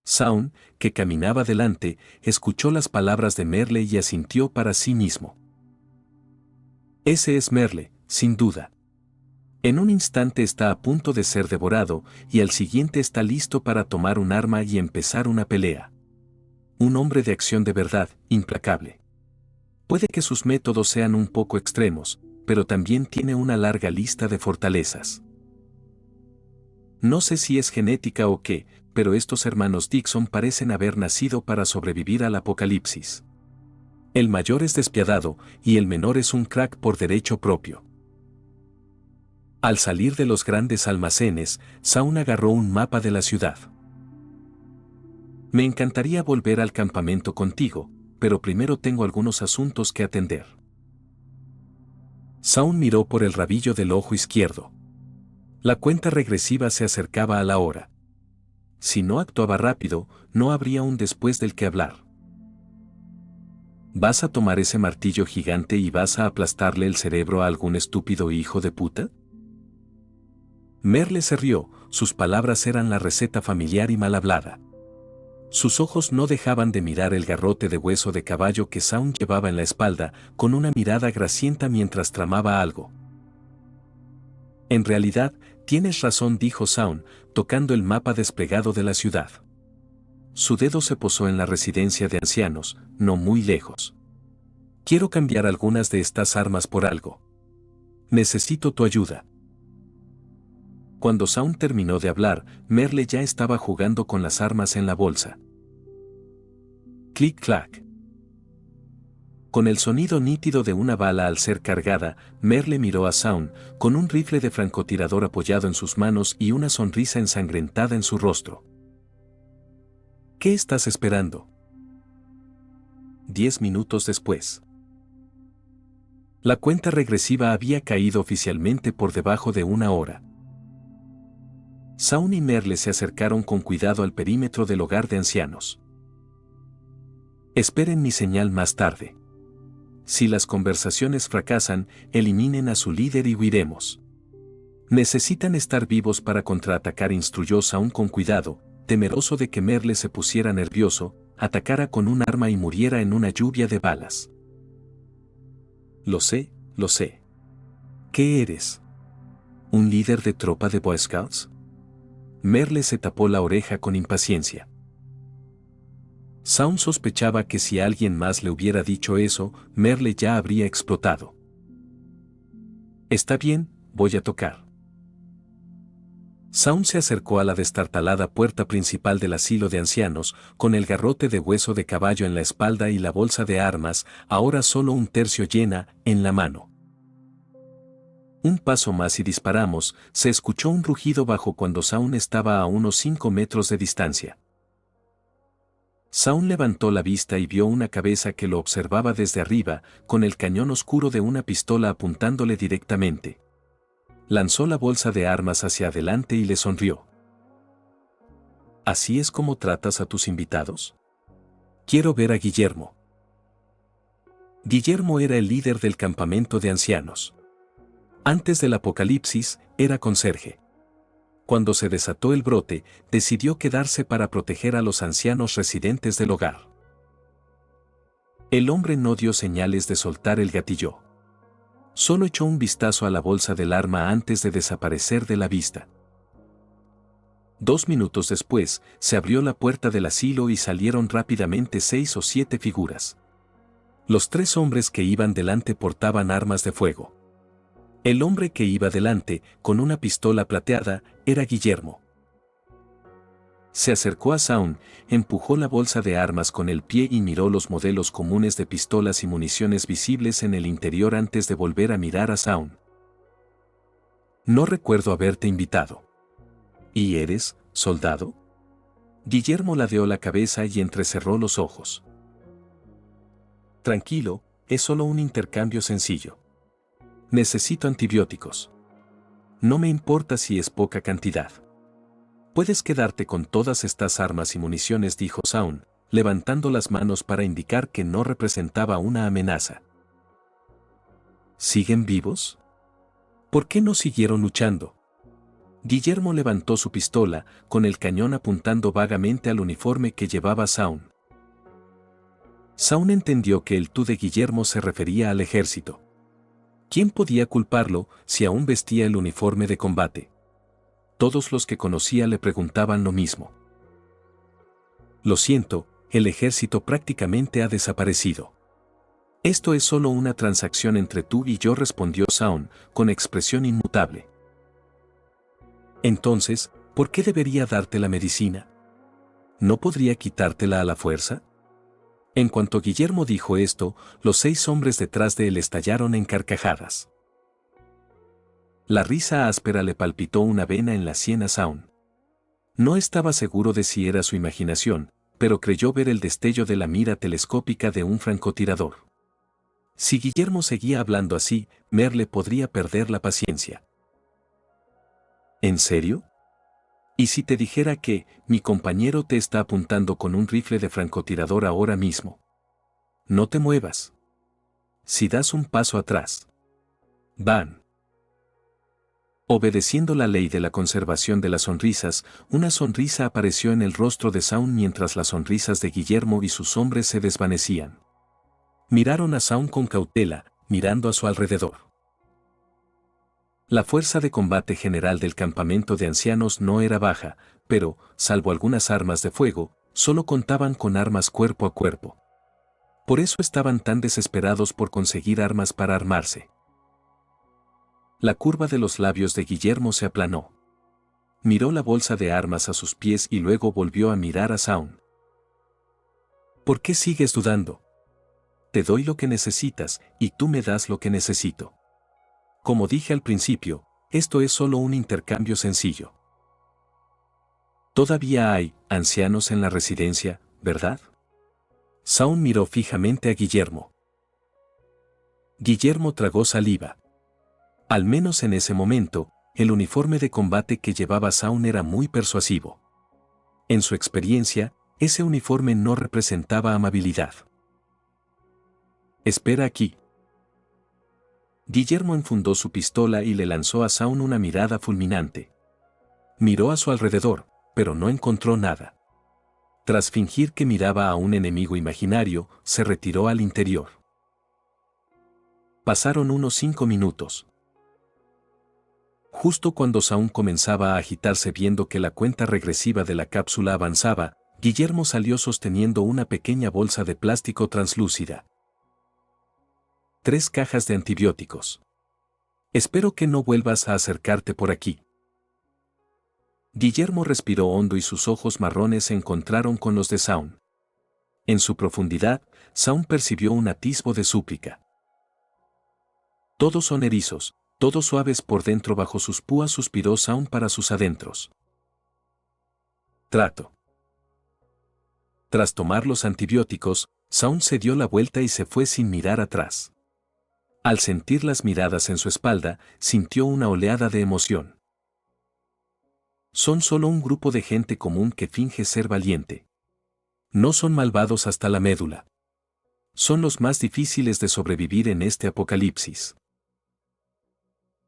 Saúl, que caminaba delante, escuchó las palabras de Merle y asintió para sí mismo. Ese es Merle, sin duda. En un instante está a punto de ser devorado, y al siguiente está listo para tomar un arma y empezar una pelea. Un hombre de acción de verdad, implacable. Puede que sus métodos sean un poco extremos, pero también tiene una larga lista de fortalezas. No sé si es genética o qué, pero estos hermanos Dixon parecen haber nacido para sobrevivir al apocalipsis. El mayor es despiadado, y el menor es un crack por derecho propio. Al salir de los grandes almacenes, Saúl agarró un mapa de la ciudad. «Me encantaría volver al campamento contigo, pero primero tengo algunos asuntos que atender». Saúl miró por el rabillo del ojo izquierdo. La cuenta regresiva se acercaba a la hora. Si no actuaba rápido, no habría un después del que hablar. ¿Vas a tomar ese martillo gigante y vas a aplastarle el cerebro a algún estúpido hijo de puta? Merle se rió, sus palabras eran la receta familiar y mal hablada. Sus ojos no dejaban de mirar el garrote de hueso de caballo que Saúl llevaba en la espalda, con una mirada grasienta mientras tramaba algo. «En realidad, tienes razón», dijo Saúl, tocando el mapa desplegado de la ciudad. Su dedo se posó en la residencia de ancianos, no muy lejos. Quiero cambiar algunas de estas armas por algo. Necesito tu ayuda. Cuando Saun terminó de hablar, Merle ya estaba jugando con las armas en la bolsa. Clic-clac. Con el sonido nítido de una bala al ser cargada, Merle miró a Saun, con un rifle de francotirador apoyado en sus manos y una sonrisa ensangrentada en su rostro. ¿Qué estás esperando? 10 minutos después. La cuenta regresiva había caído oficialmente por debajo de una hora. Saun y Merle se acercaron con cuidado al perímetro del hogar de ancianos. Esperen mi señal más tarde. Si las conversaciones fracasan, eliminen a su líder y huiremos. Necesitan estar vivos para contraatacar, instruyó Saun con cuidado, temeroso de que Merle se pusiera nervioso, atacara con un arma y muriera en una lluvia de balas. Lo sé, lo sé. ¿Qué eres? ¿Un líder de tropa de Boy Scouts? Merle se tapó la oreja con impaciencia. Saun sospechaba que si alguien más le hubiera dicho eso, Merle ya habría explotado. Está bien, voy a tocar. Saun se acercó a la destartalada puerta principal del asilo de ancianos, con el garrote de hueso de caballo en la espalda y la bolsa de armas, ahora solo un tercio llena, en la mano. Un paso más y disparamos, se escuchó un rugido bajo cuando Saun estaba a unos 5 metros de distancia. Saun levantó la vista y vio una cabeza que lo observaba desde arriba, con el cañón oscuro de una pistola apuntándole directamente. Lanzó la bolsa de armas hacia adelante y le sonrió. ¿Así es como tratas a tus invitados? Quiero ver a Guillermo. Guillermo era el líder del campamento de ancianos. Antes del apocalipsis, era conserje. Cuando se desató el brote, decidió quedarse para proteger a los ancianos residentes del hogar. El hombre no dio señales de soltar el gatillo. Solo echó un vistazo a la bolsa del arma antes de desaparecer de la vista. 2 minutos después, se abrió la puerta del asilo y salieron rápidamente 6 o 7 figuras. Los 3 hombres que iban delante portaban armas de fuego. El hombre que iba delante, con una pistola plateada, era Guillermo. Se acercó a Saun, empujó la bolsa de armas con el pie y miró los modelos comunes de pistolas y municiones visibles en el interior antes de volver a mirar a Saun. No recuerdo haberte invitado. ¿Y eres, soldado? Guillermo ladeó la cabeza y entrecerró los ojos. Tranquilo, es solo un intercambio sencillo. Necesito antibióticos. No me importa si es poca cantidad. Puedes quedarte con todas estas armas y municiones, dijo Saun, levantando las manos para indicar que no representaba una amenaza. ¿Siguen vivos? ¿Por qué no siguieron luchando? Guillermo levantó su pistola, con el cañón apuntando vagamente al uniforme que llevaba Saun. Saun entendió que el tú de Guillermo se refería al ejército. ¿Quién podía culparlo si aún vestía el uniforme de combate? Todos los que conocía le preguntaban lo mismo. Lo siento, el ejército prácticamente ha desaparecido. Esto es solo una transacción entre tú y yo, respondió Saun, con expresión inmutable. Entonces, ¿por qué debería darte la medicina? ¿No podría quitártela a la fuerza? En cuanto Guillermo dijo esto, los 6 hombres detrás de él estallaron en carcajadas. La risa áspera le palpitó una vena en la sien a Saun. No estaba seguro de si era su imaginación, pero creyó ver el destello de la mira telescópica de un francotirador. Si Guillermo seguía hablando así, Merle podría perder la paciencia. ¿En serio? ¿Y si te dijera que mi compañero te está apuntando con un rifle de francotirador ahora mismo? No te muevas. Si das un paso atrás. Van. Obedeciendo la ley de la conservación de las sonrisas, una sonrisa apareció en el rostro de Saun mientras las sonrisas de Guillermo y sus hombres se desvanecían. Miraron a Saun con cautela, mirando a su alrededor. La fuerza de combate general del campamento de ancianos no era baja, pero, salvo algunas armas de fuego, solo contaban con armas cuerpo a cuerpo. Por eso estaban tan desesperados por conseguir armas para armarse. La curva de los labios de Guillermo se aplanó. Miró la bolsa de armas a sus pies y luego volvió a mirar a Shaun. ¿Por qué sigues dudando? Te doy lo que necesitas y tú me das lo que necesito. Como dije al principio, esto es solo un intercambio sencillo. Todavía hay ancianos en la residencia, ¿verdad? Shaun miró fijamente a Guillermo. Guillermo tragó saliva. Al menos en ese momento, el uniforme de combate que llevaba Shaun era muy persuasivo. En su experiencia, ese uniforme no representaba amabilidad. Espera aquí. Guillermo enfundó su pistola y le lanzó a Shaun una mirada fulminante. Miró a su alrededor, pero no encontró nada. Tras fingir que miraba a un enemigo imaginario, se retiró al interior. Pasaron unos 5 minutos. Justo cuando Shaun comenzaba a agitarse viendo que la cuenta regresiva de la cápsula avanzaba, Guillermo salió sosteniendo una pequeña bolsa de plástico translúcida. 3 cajas de antibióticos. Espero que no vuelvas a acercarte por aquí. Guillermo respiró hondo y sus ojos marrones se encontraron con los de Shaun. En su profundidad, Shaun percibió un atisbo de súplica. Todos son erizos, todos suaves por dentro. Bajo sus púas suspiró Shaun para sus adentros. Trato. Tras tomar los antibióticos, Shaun se dio la vuelta y se fue sin mirar atrás. Al sentir las miradas en su espalda, sintió una oleada de emoción. Son solo un grupo de gente común que finge ser valiente. No son malvados hasta la médula. Son los más difíciles de sobrevivir en este apocalipsis.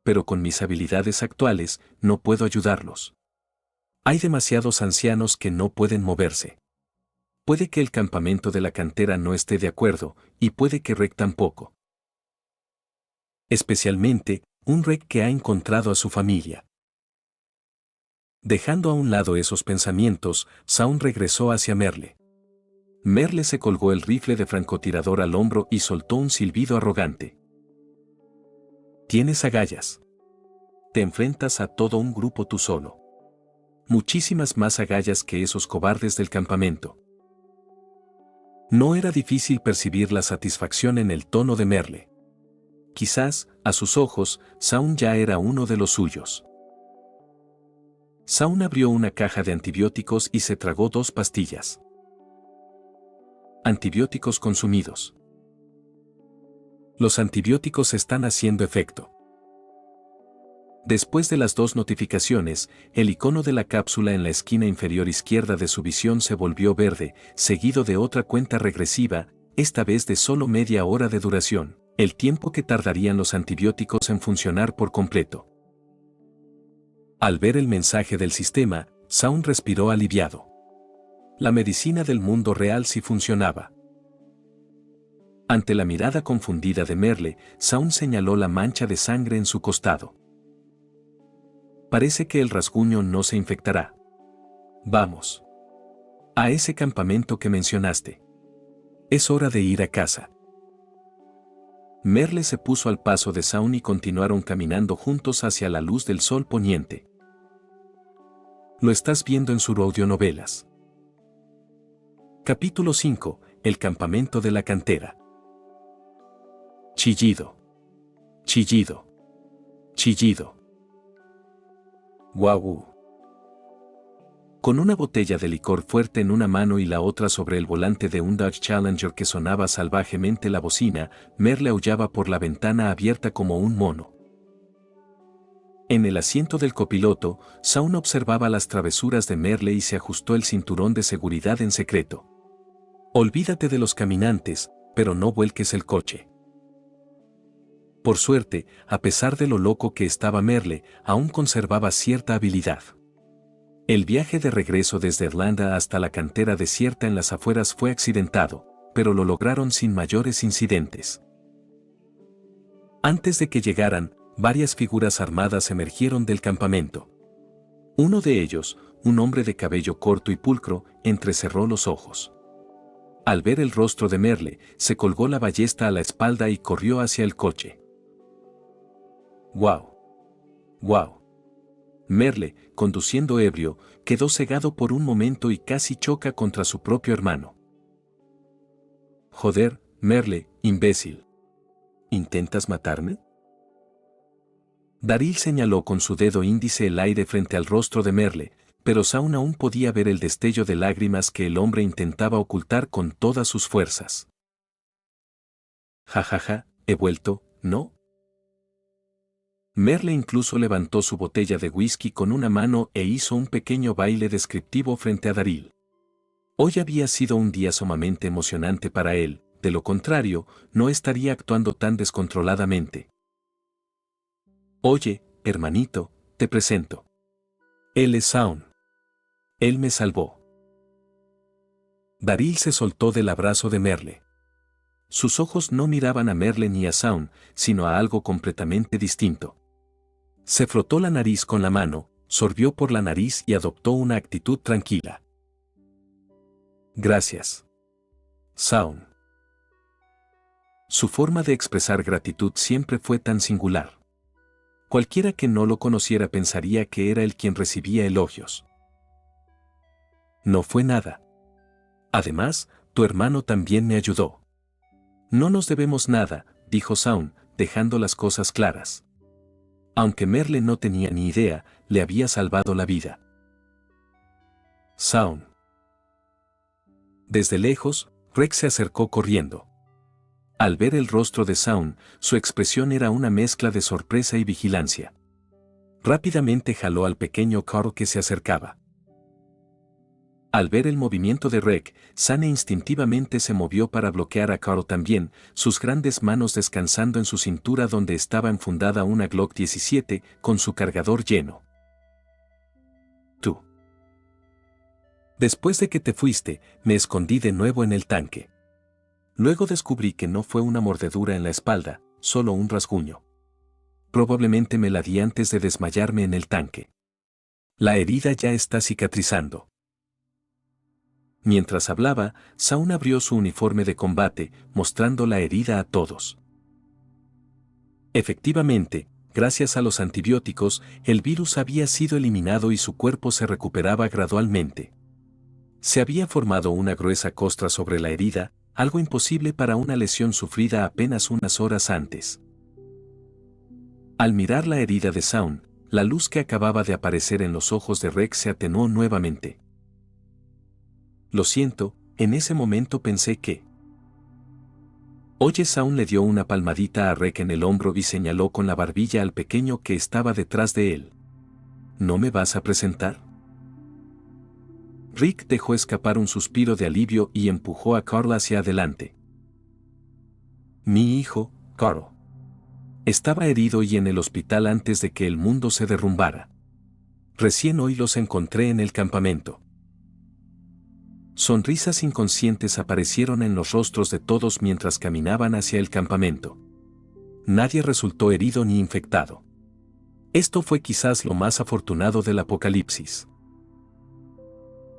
Pero con mis habilidades actuales, no puedo ayudarlos. Hay demasiados ancianos que no pueden moverse. Puede que el campamento de la cantera no esté de acuerdo, y puede que Rek tampoco. Especialmente, un Rek que ha encontrado a su familia. Dejando a un lado esos pensamientos, Shaun regresó hacia Merle. Merle se colgó el rifle de francotirador al hombro y soltó un silbido arrogante. Tienes agallas. Te enfrentas a todo un grupo tú solo. Muchísimas más agallas que esos cobardes del campamento. No era difícil percibir la satisfacción en el tono de Merle. Quizás, a sus ojos, Shaun ya era uno de los suyos. Shaun abrió una caja de antibióticos y se tragó 2 pastillas. Antibióticos consumidos. Los antibióticos están haciendo efecto. Después de las 2 notificaciones, el icono de la cápsula en la esquina inferior izquierda de su visión se volvió verde, seguido de otra cuenta regresiva, esta vez de solo media hora de duración, el tiempo que tardarían los antibióticos en funcionar por completo. Al ver el mensaje del sistema, Shaun respiró aliviado. La medicina del mundo real sí funcionaba. Ante la mirada confundida de Merle, Shaun señaló la mancha de sangre en su costado. Parece que el rasguño no se infectará. Vamos. A ese campamento que mencionaste. Es hora de ir a casa. Merle se puso al paso de Shaun y continuaron caminando juntos hacia la luz del sol poniente. Lo estás viendo en sus audionovelas. Capítulo 5. El campamento de la cantera. Chillido. Chillido. Chillido. Guau. Con una botella de licor fuerte en una mano y la otra sobre el volante de un Dodge Challenger que sonaba salvajemente la bocina, Merle aullaba por la ventana abierta como un mono. En el asiento del copiloto, Shaun observaba las travesuras de Merle y se ajustó el cinturón de seguridad en secreto. Olvídate de los caminantes, pero no vuelques el coche. Por suerte, a pesar de lo loco que estaba Merle, aún conservaba cierta habilidad. El viaje de regreso desde Irlanda hasta la cantera desierta en las afueras fue accidentado, pero lo lograron sin mayores incidentes. Antes de que llegaran, varias figuras armadas emergieron del campamento. Uno de ellos, un hombre de cabello corto y pulcro, entrecerró los ojos. Al ver el rostro de Merle, se colgó la ballesta a la espalda y corrió hacia el coche. ¡Guau! ¡Guau! Merle, conduciendo ebrio, quedó cegado por un momento y casi choca contra su propio hermano. Joder, Merle, imbécil. ¿Intentas matarme? Daryl señaló con su dedo índice el aire frente al rostro de Merle, pero Shaun aún podía ver el destello de lágrimas que el hombre intentaba ocultar con todas sus fuerzas. Ja, he vuelto, ¿no? Merle incluso levantó su botella de whisky con una mano e hizo un pequeño baile descriptivo frente a Daryl. Hoy había sido un día sumamente emocionante para él, de lo contrario, no estaría actuando tan descontroladamente. Oye, hermanito, te presento. Él es Shaun. Él me salvó. Daryl se soltó del abrazo de Merle. Sus ojos no miraban a Merle ni a Shaun, sino a algo completamente distinto. Se frotó la nariz con la mano, sorbió por la nariz y adoptó una actitud tranquila. Gracias. Shaun. Su forma de expresar gratitud siempre fue tan singular. Cualquiera que no lo conociera pensaría que era él quien recibía elogios. No fue nada. Además, tu hermano también me ayudó. No nos debemos nada, dijo Shaun, dejando las cosas claras. Aunque Merle no tenía ni idea, le había salvado la vida. Shaun. Desde lejos, Rex se acercó corriendo. Al ver el rostro de Shaun, su expresión era una mezcla de sorpresa y vigilancia. Rápidamente jaló al pequeño Carl que se acercaba. Al ver el movimiento de Rex, Sane instintivamente se movió para bloquear a Carl también, sus grandes manos descansando en su cintura donde estaba enfundada una Glock 17 con su cargador lleno. Tú. Después de que te fuiste, me escondí de nuevo en el tanque. Luego descubrí que no fue una mordedura en la espalda, solo un rasguño. Probablemente me la di antes de desmayarme en el tanque. La herida ya está cicatrizando. Mientras hablaba, Shaun abrió su uniforme de combate, mostrando la herida a todos. Efectivamente, gracias a los antibióticos, el virus había sido eliminado y su cuerpo se recuperaba gradualmente. Se había formado una gruesa costra sobre la herida, algo imposible para una lesión sufrida apenas unas horas antes. Al mirar la herida de Shaun, la luz que acababa de aparecer en los ojos de Rex se atenuó nuevamente. Lo siento, en ese momento pensé que... Oye, Shaun le dio una palmadita a Rex en el hombro y señaló con la barbilla al pequeño que estaba detrás de él. ¿No me vas a presentar? Rick dejó escapar un suspiro de alivio y empujó a Carl hacia adelante. Mi hijo, Carl. Estaba herido y en el hospital antes de que el mundo se derrumbara. Recién hoy los encontré en el campamento. Sonrisas inconscientes aparecieron en los rostros de todos mientras caminaban hacia el campamento. Nadie resultó herido ni infectado. Esto fue quizás lo más afortunado del apocalipsis.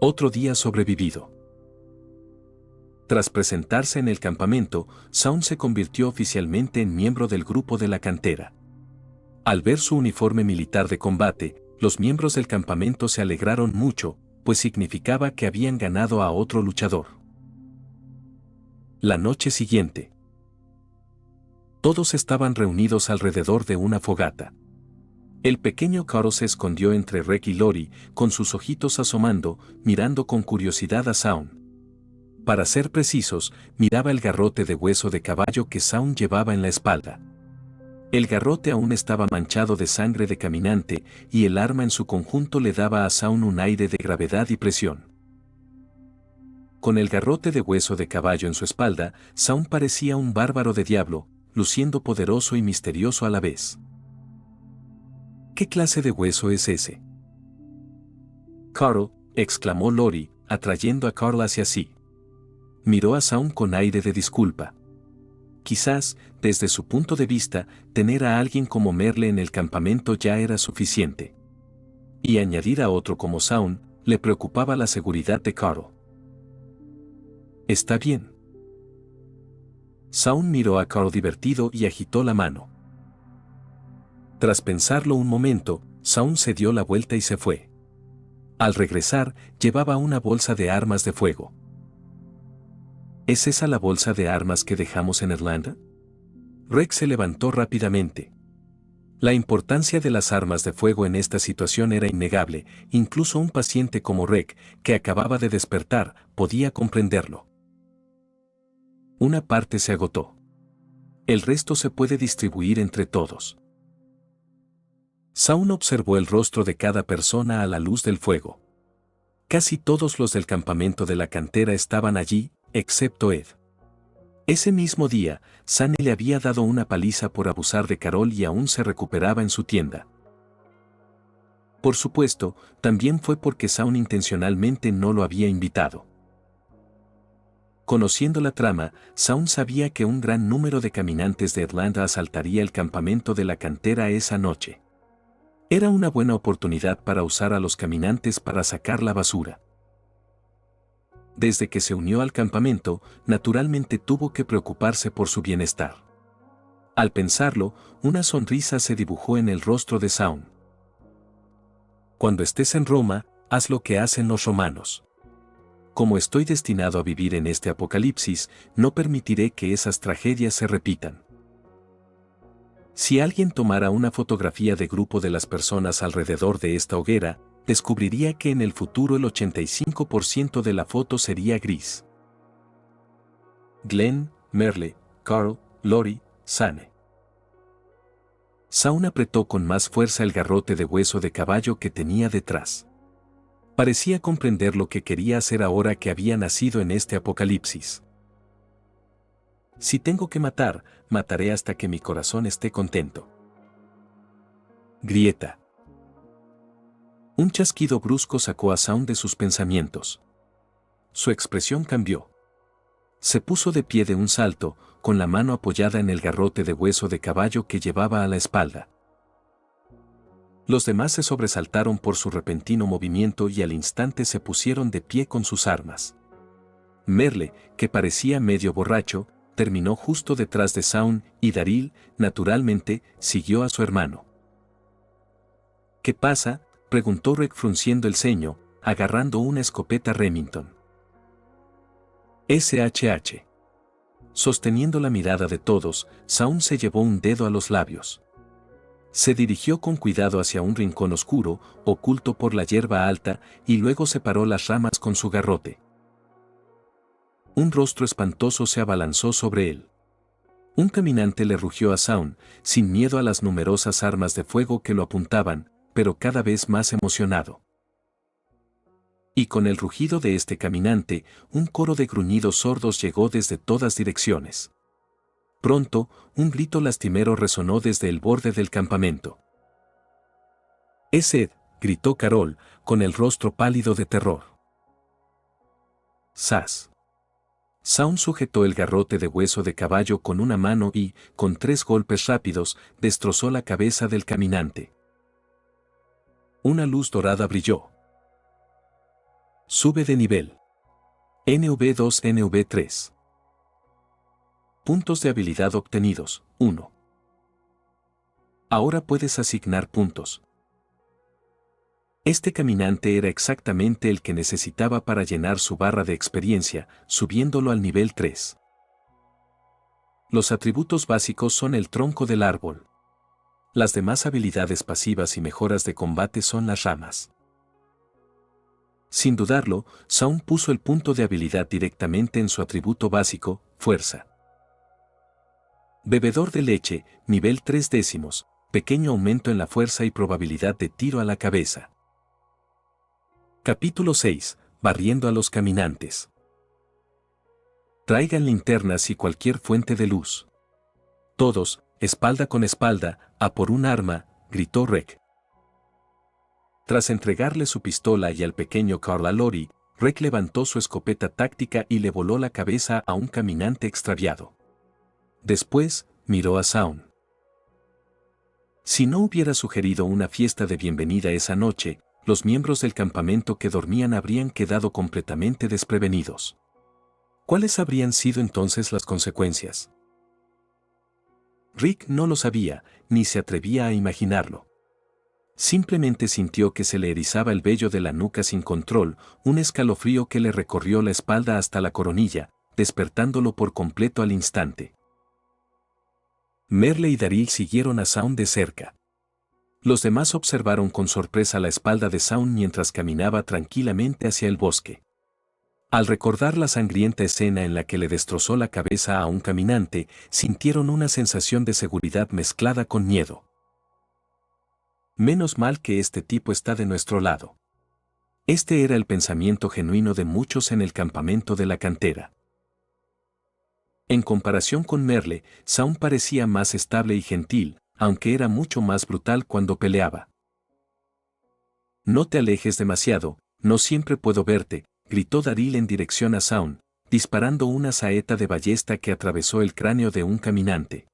Otro día sobrevivido. Tras presentarse en el campamento, Shaun se convirtió oficialmente en miembro del grupo de la cantera. Al ver su uniforme militar de combate, los miembros del campamento se alegraron mucho, pues significaba que habían ganado a otro luchador. La noche siguiente. Todos estaban reunidos alrededor de una fogata. El pequeño Carl se escondió entre Rex y Lori, con sus ojitos asomando, mirando con curiosidad a Shaun. Para ser precisos, miraba el garrote de hueso de caballo que Shaun llevaba en la espalda. El garrote aún estaba manchado de sangre de caminante, y el arma en su conjunto le daba a Shaun un aire de gravedad y presión. Con el garrote de hueso de caballo en su espalda, Shaun parecía un bárbaro de diablo, luciendo poderoso y misterioso a la vez. ¿Qué clase de hueso es ese? Carl, exclamó Lori, atrayendo a Carl hacia sí. Miró a Shaun con aire de disculpa. Quizás, desde su punto de vista, tener a alguien como Merle en el campamento ya era suficiente. Y añadir a otro como Shaun, Le preocupaba la seguridad de Carl. «¿Está bien?». Shaun miró a Carl divertido y agitó la mano. Tras pensarlo un momento, Shaun se dio la vuelta y se fue. Al regresar, llevaba una bolsa de armas de fuego. ¿Es esa la bolsa de armas que dejamos en Irlanda? Reg se levantó rápidamente. La importancia de las armas de fuego en esta situación era innegable, incluso un paciente como Reg, que acababa de despertar, podía comprenderlo. Una parte se agotó. El resto se puede distribuir entre todos. Shaun observó el rostro de cada persona a la luz del fuego. Casi todos los del campamento de la cantera estaban allí, excepto Ed. Ese mismo día, Sunny le había dado una paliza por abusar de Carol y aún se recuperaba en su tienda. Por supuesto, también fue porque Shaun intencionalmente no lo había invitado. Conociendo la trama, Shaun sabía que un gran número de caminantes de Irlanda asaltaría el campamento de la cantera esa noche. Era una buena oportunidad para usar a los caminantes para sacar la basura. Desde que se unió al campamento, naturalmente tuvo que preocuparse por su bienestar. Al pensarlo, una sonrisa se dibujó en el rostro de Shaun. Cuando estés en Roma, haz lo que hacen los romanos. Como estoy destinado a vivir en este apocalipsis, no permitiré que esas tragedias se repitan. Si alguien tomara una fotografía de grupo de las personas alrededor de esta hoguera, descubriría que en el futuro el 85% de la foto sería gris. Glenn, Merle, Carl, Lori, Sunny. Shaun apretó con más fuerza el garrote de hueso de caballo que tenía detrás. Parecía comprender lo que quería hacer ahora que había nacido en este apocalipsis. Si tengo que matar, mataré hasta que mi corazón esté contento. Grieta. Un chasquido brusco sacó a Shaun de sus pensamientos. Su expresión cambió. Se puso de pie de un salto, con la mano apoyada en el garrote de hueso de caballo que llevaba a la espalda. Los demás se sobresaltaron por su repentino movimiento y al instante se pusieron de pie con sus armas. Merle, que parecía medio borracho, terminó justo detrás de Shaun y Daryl, naturalmente, siguió a su hermano. ¿Qué pasa?, preguntó Reg frunciendo el ceño, agarrando una escopeta Remington. SHH. Sosteniendo la mirada de todos, Shaun se llevó un dedo a los labios. Se dirigió con cuidado hacia un rincón oscuro, oculto por la hierba alta, y luego separó las ramas con su garrote. Un rostro espantoso se abalanzó sobre él. Un caminante le rugió a Shaun, sin miedo a las numerosas armas de fuego que lo apuntaban, pero cada vez más emocionado. Y con el rugido de este caminante, un coro de gruñidos sordos llegó desde todas direcciones. Pronto, un grito lastimero resonó desde el borde del campamento. «¡Es Ed!», gritó Carol, con el rostro pálido de terror. ¡Zas! Shaun sujetó el garrote de hueso de caballo con una mano y, con 3 golpes rápidos, destrozó la cabeza del caminante. Una luz dorada brilló. Sube de nivel. NV2 NV3. Puntos de habilidad obtenidos, 1. Ahora puedes asignar puntos. Este caminante era exactamente el que necesitaba para llenar su barra de experiencia, subiéndolo al nivel 3. Los atributos básicos son el tronco del árbol. Las demás habilidades pasivas y mejoras de combate son las ramas. Sin dudarlo, Shaun puso el punto de habilidad directamente en su atributo básico, fuerza. Bebedor de leche, nivel 3 décimos, pequeño aumento en la fuerza y probabilidad de tiro a la cabeza. Capítulo 6. Barriendo a los caminantes. Traigan linternas y cualquier fuente de luz. Todos, espalda con espalda, a por un arma, gritó Reg. Tras entregarle su pistola y al pequeño Carl a Lori, Reg levantó su escopeta táctica y le voló la cabeza a un caminante extraviado. Después, miró a Shaun. Si no hubiera sugerido una fiesta de bienvenida esa noche, los miembros del campamento que dormían habrían quedado completamente desprevenidos. ¿Cuáles habrían sido entonces las consecuencias? Rick no lo sabía, ni se atrevía a imaginarlo. Simplemente sintió que se le erizaba el vello de la nuca sin control, un escalofrío que le recorrió la espalda hasta la coronilla, despertándolo por completo al instante. Merle y Daryl siguieron a Shaun de cerca. Los demás observaron con sorpresa la espalda de Shaun mientras caminaba tranquilamente hacia el bosque. Al recordar la sangrienta escena en la que le destrozó la cabeza a un caminante, sintieron una sensación de seguridad mezclada con miedo. Menos mal que este tipo está de nuestro lado. Este era el pensamiento genuino de muchos en el campamento de la cantera. En comparación con Merle, Shaun parecía más estable y gentil, aunque era mucho más brutal cuando peleaba. No te alejes demasiado, no siempre puedo verte, gritó Daryl en dirección a Shaun, disparando una saeta de ballesta que atravesó el cráneo de un caminante.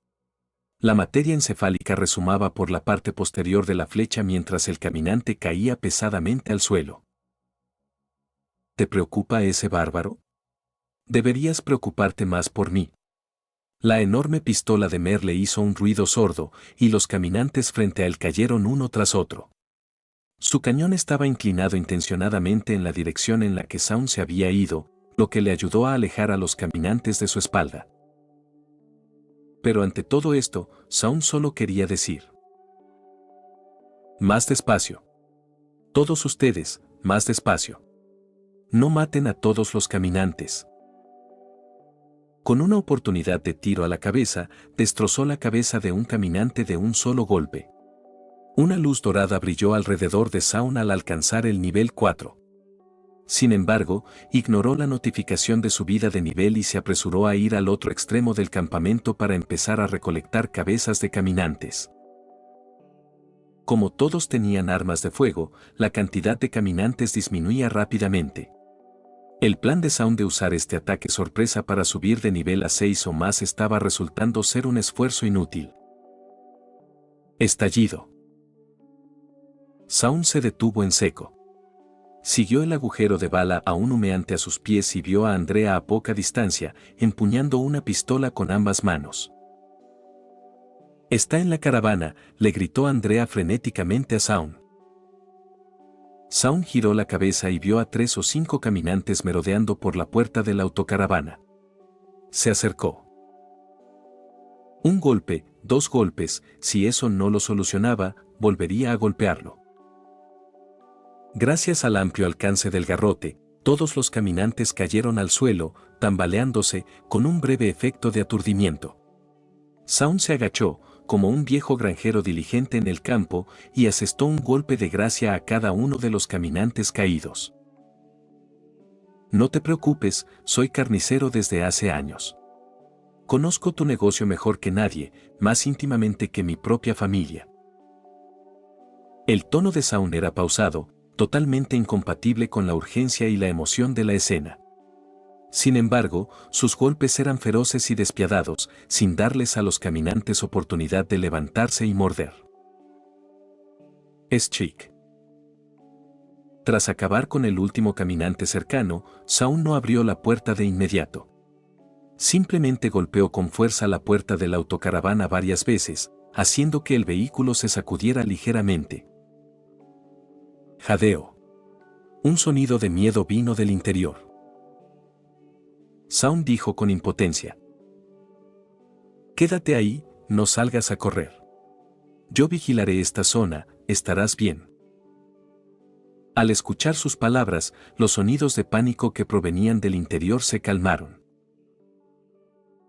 La materia encefálica resumaba por la parte posterior de la flecha mientras el caminante caía pesadamente al suelo. ¿Te preocupa ese bárbaro? Deberías preocuparte más por mí. La enorme pistola de Merle hizo un ruido sordo, y los caminantes frente a él cayeron uno tras otro. Su cañón estaba inclinado intencionadamente en la dirección en la que Shaun se había ido, lo que le ayudó a alejar a los caminantes de su espalda. Pero ante todo esto, Shaun solo quería decir: más despacio. Todos ustedes, más despacio. No maten a todos los caminantes. Con una oportunidad de tiro a la cabeza, destrozó la cabeza de un caminante de un solo golpe. Una luz dorada brilló alrededor de Shaun al alcanzar el nivel 4. Sin embargo, ignoró la notificación de subida de nivel y se apresuró a ir al otro extremo del campamento para empezar a recolectar cabezas de caminantes. Como todos tenían armas de fuego, la cantidad de caminantes disminuía rápidamente. El plan de Shaun de usar este ataque sorpresa para subir de nivel a 6 o más estaba resultando ser un esfuerzo inútil. Estallido. Shaun se detuvo en seco. Siguió el agujero de bala aún humeante a sus pies y vio a Andrea a poca distancia, empuñando una pistola con ambas manos. «Está en la caravana», le gritó Andrea frenéticamente a Shaun. Shaun giró la cabeza y vio a 3 o 5 caminantes merodeando por la puerta de la autocaravana. Se acercó. Un golpe, 2 golpes, si eso no lo solucionaba, volvería a golpearlo. Gracias al amplio alcance del garrote, todos los caminantes cayeron al suelo, tambaleándose, con un breve efecto de aturdimiento. Shaun se agachó, como un viejo granjero diligente en el campo, y asestó un golpe de gracia a cada uno de los caminantes caídos. No te preocupes, soy carnicero desde hace años. Conozco tu negocio mejor que nadie, más íntimamente que mi propia familia. El tono de Shaun era pausado, totalmente incompatible con la urgencia y la emoción de la escena. Sin embargo, sus golpes eran feroces y despiadados, sin darles a los caminantes oportunidad de levantarse y morder. Es chic. Tras acabar con el último caminante cercano, Shaun no abrió la puerta de inmediato. Simplemente golpeó con fuerza la puerta de la autocaravana varias veces, haciendo que el vehículo se sacudiera ligeramente. Jadeo. Un sonido de miedo vino del interior. Shaun dijo con impotencia: «Quédate ahí, no salgas a correr. Yo vigilaré esta zona, estarás bien». Al escuchar sus palabras, los sonidos de pánico que provenían del interior se calmaron.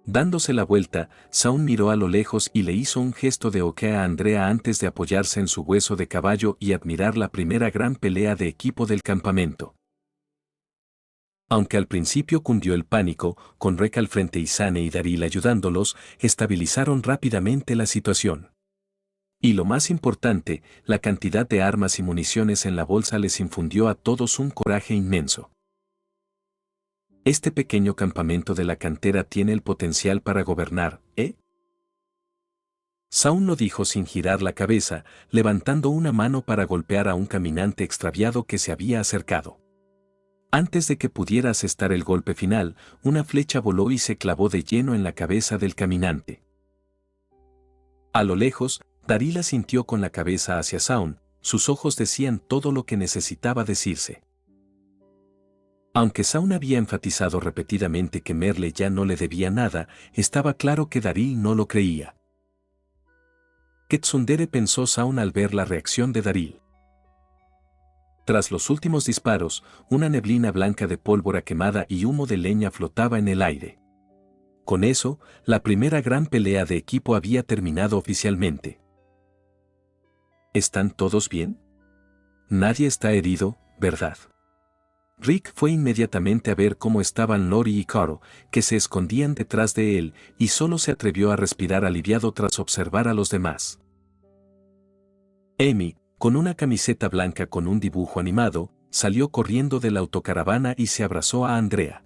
Dándose la vuelta, Shaun miró a lo lejos y le hizo un gesto de ok a Andrea antes de apoyarse en su hueso de caballo y admirar la primera gran pelea de equipo del campamento. Aunque al principio cundió el pánico, con Rek al frente y Sane y Daryl ayudándolos, estabilizaron rápidamente la situación. Y lo más importante, la cantidad de armas y municiones en la bolsa les infundió a todos un coraje inmenso. Este pequeño campamento de la cantera tiene el potencial para gobernar, ¿eh? Saúl lo dijo sin girar la cabeza, levantando una mano para golpear a un caminante extraviado que se había acercado. Antes de que pudiera asestar el golpe final, una flecha voló y se clavó de lleno en la cabeza del caminante. A lo lejos, Daryl asintió con la cabeza hacia Saúl, sus ojos decían todo lo que necesitaba decirse. Aunque Saúl había enfatizado repetidamente que Merle ya no le debía nada, estaba claro que Daryl no lo creía. ¿Qué tsundere?, pensó Saúl al ver la reacción de Daryl. Tras los últimos disparos, una neblina blanca de pólvora quemada y humo de leña flotaba en el aire. Con eso, la primera gran pelea de equipo había terminado oficialmente. ¿Están todos bien? Nadie está herido, ¿verdad? Rick fue inmediatamente a ver cómo estaban Lori y Carl, que se escondían detrás de él, y solo se atrevió a respirar aliviado tras observar a los demás. Amy, con una camiseta blanca con un dibujo animado, salió corriendo de la autocaravana y se abrazó a Andrea.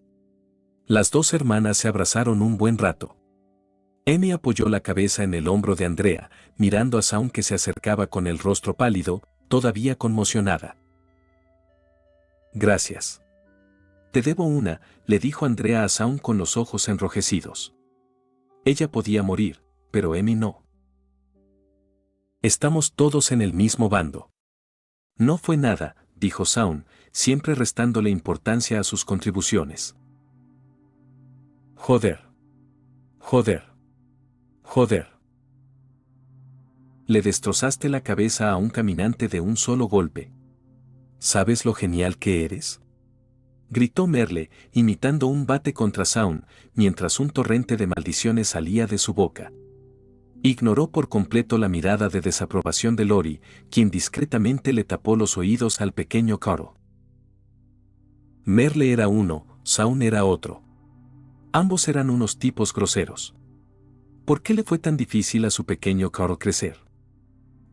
Las dos hermanas se abrazaron un buen rato. Amy apoyó la cabeza en el hombro de Andrea, mirando a Saúl que se acercaba con el rostro pálido, todavía conmocionada. Gracias. Te debo una, le dijo Andrea a Saúl con los ojos enrojecidos. Ella podía morir, pero Amy no. Estamos todos en el mismo bando. No fue nada, dijo Saúl, siempre restándole importancia a sus contribuciones. Joder. Joder. Joder. Le destrozaste la cabeza a un caminante de un solo golpe. ¿Sabes lo genial que eres?, gritó Merle, imitando un bate contra Saúl, mientras un torrente de maldiciones salía de su boca. Ignoró por completo la mirada de desaprobación de Lori, quien discretamente le tapó los oídos al pequeño Carl. Merle era uno, Saúl era otro. Ambos eran unos tipos groseros. ¿Por qué le fue tan difícil a su pequeño Carl crecer?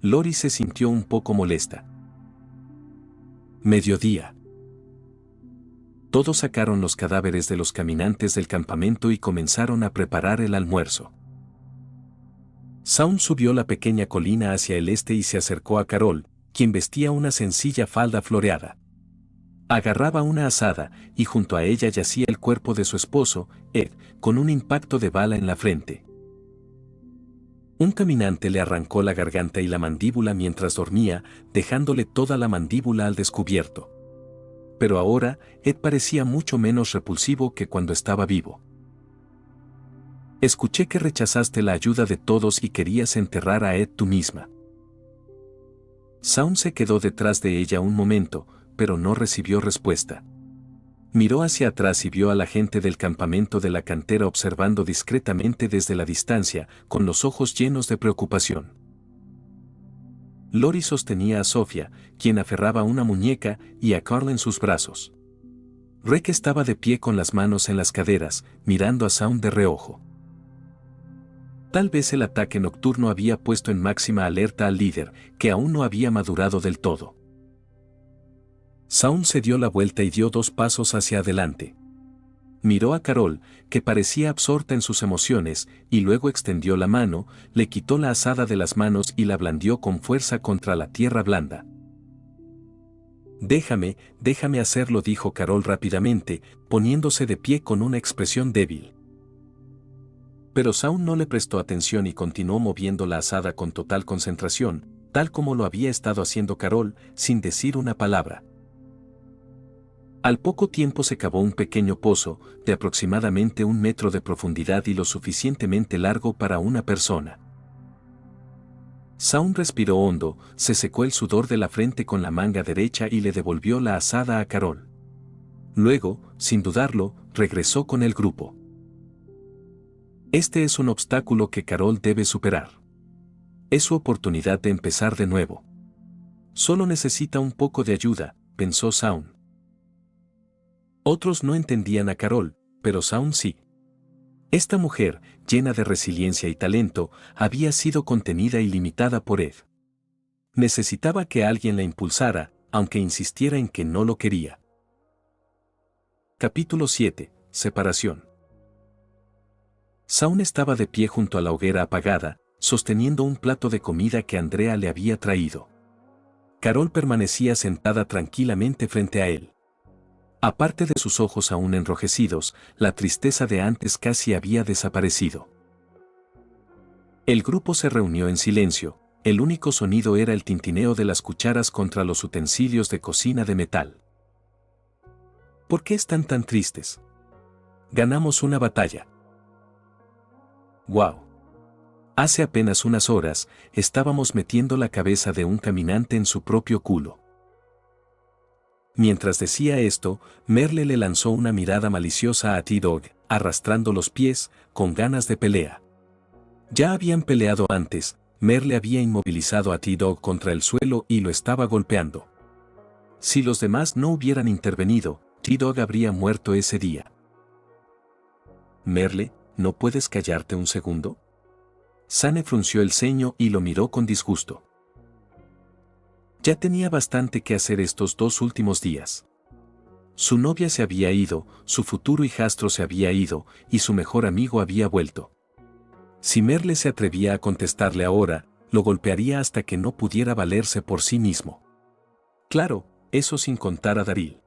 Lori se sintió un poco molesta. Mediodía. Todos sacaron los cadáveres de los caminantes del campamento y comenzaron a preparar el almuerzo. Saúl subió la pequeña colina hacia el este y se acercó a Carol, quien vestía una sencilla falda floreada. Agarraba una azada, y junto a ella yacía el cuerpo de su esposo, Ed, con un impacto de bala en la frente. Un caminante le arrancó la garganta y la mandíbula mientras dormía, dejándole toda la mandíbula al descubierto. Pero ahora, Ed parecía mucho menos repulsivo que cuando estaba vivo. Escuché que rechazaste la ayuda de todos y querías enterrar a Ed tú misma. Saúl se quedó detrás de ella un momento, pero no recibió respuesta. Miró hacia atrás y vio a la gente del campamento de la cantera observando discretamente desde la distancia, con los ojos llenos de preocupación. Lori sostenía a Sofía, quien aferraba una muñeca, y a Carl en sus brazos. Rick estaba de pie con las manos en las caderas, mirando a Saúl de reojo. Tal vez el ataque nocturno había puesto en máxima alerta al líder, que aún no había madurado del todo. Saúl se dio la vuelta y dio 2 pasos hacia adelante. Miró a Carol, que parecía absorta en sus emociones, y luego extendió la mano, le quitó la azada de las manos y la blandió con fuerza contra la tierra blanda. Déjame hacerlo, dijo Carol rápidamente, poniéndose de pie con una expresión débil. Pero Saúl no le prestó atención y continuó moviendo la azada con total concentración, tal como lo había estado haciendo Carol, sin decir una palabra. Al poco tiempo se cavó un pequeño pozo, de aproximadamente 1 metro de profundidad y lo suficientemente largo para una persona. Saúl respiró hondo, se secó el sudor de la frente con la manga derecha y le devolvió la azada a Carol. Luego, sin dudarlo, regresó con el grupo. Este es un obstáculo que Carol debe superar. Es su oportunidad de empezar de nuevo. Solo necesita un poco de ayuda, pensó Saúl. Otros no entendían a Carol, pero Saúl sí. Esta mujer, llena de resiliencia y talento, había sido contenida y limitada por Ed. Necesitaba que alguien la impulsara, aunque insistiera en que no lo quería. Capítulo 7. Separación. Saúl estaba de pie junto a la hoguera apagada, sosteniendo un plato de comida que Andrea le había traído. Carol permanecía sentada tranquilamente frente a él. Aparte de sus ojos aún enrojecidos, la tristeza de antes casi había desaparecido. El grupo se reunió en silencio, el único sonido era el tintineo de las cucharas contra los utensilios de cocina de metal. ¿Por qué están tan tristes? Ganamos una batalla. ¡Wow! Hace apenas unas horas, estábamos metiendo la cabeza de un caminante en su propio culo. Mientras decía esto, Merle le lanzó una mirada maliciosa a T-Dog, arrastrando los pies, con ganas de pelea. Ya habían peleado antes, Merle había inmovilizado a T-Dog contra el suelo y lo estaba golpeando. Si los demás no hubieran intervenido, T-Dog habría muerto ese día. Merle, ¿no puedes callarte un segundo? Sane frunció el ceño y lo miró con disgusto. Ya tenía bastante que hacer estos 2 últimos días. Su novia se había ido, su futuro hijastro se había ido, y su mejor amigo había vuelto. Si Merle se atrevía a contestarle ahora, lo golpearía hasta que no pudiera valerse por sí mismo. Claro, eso sin contar a Daryl.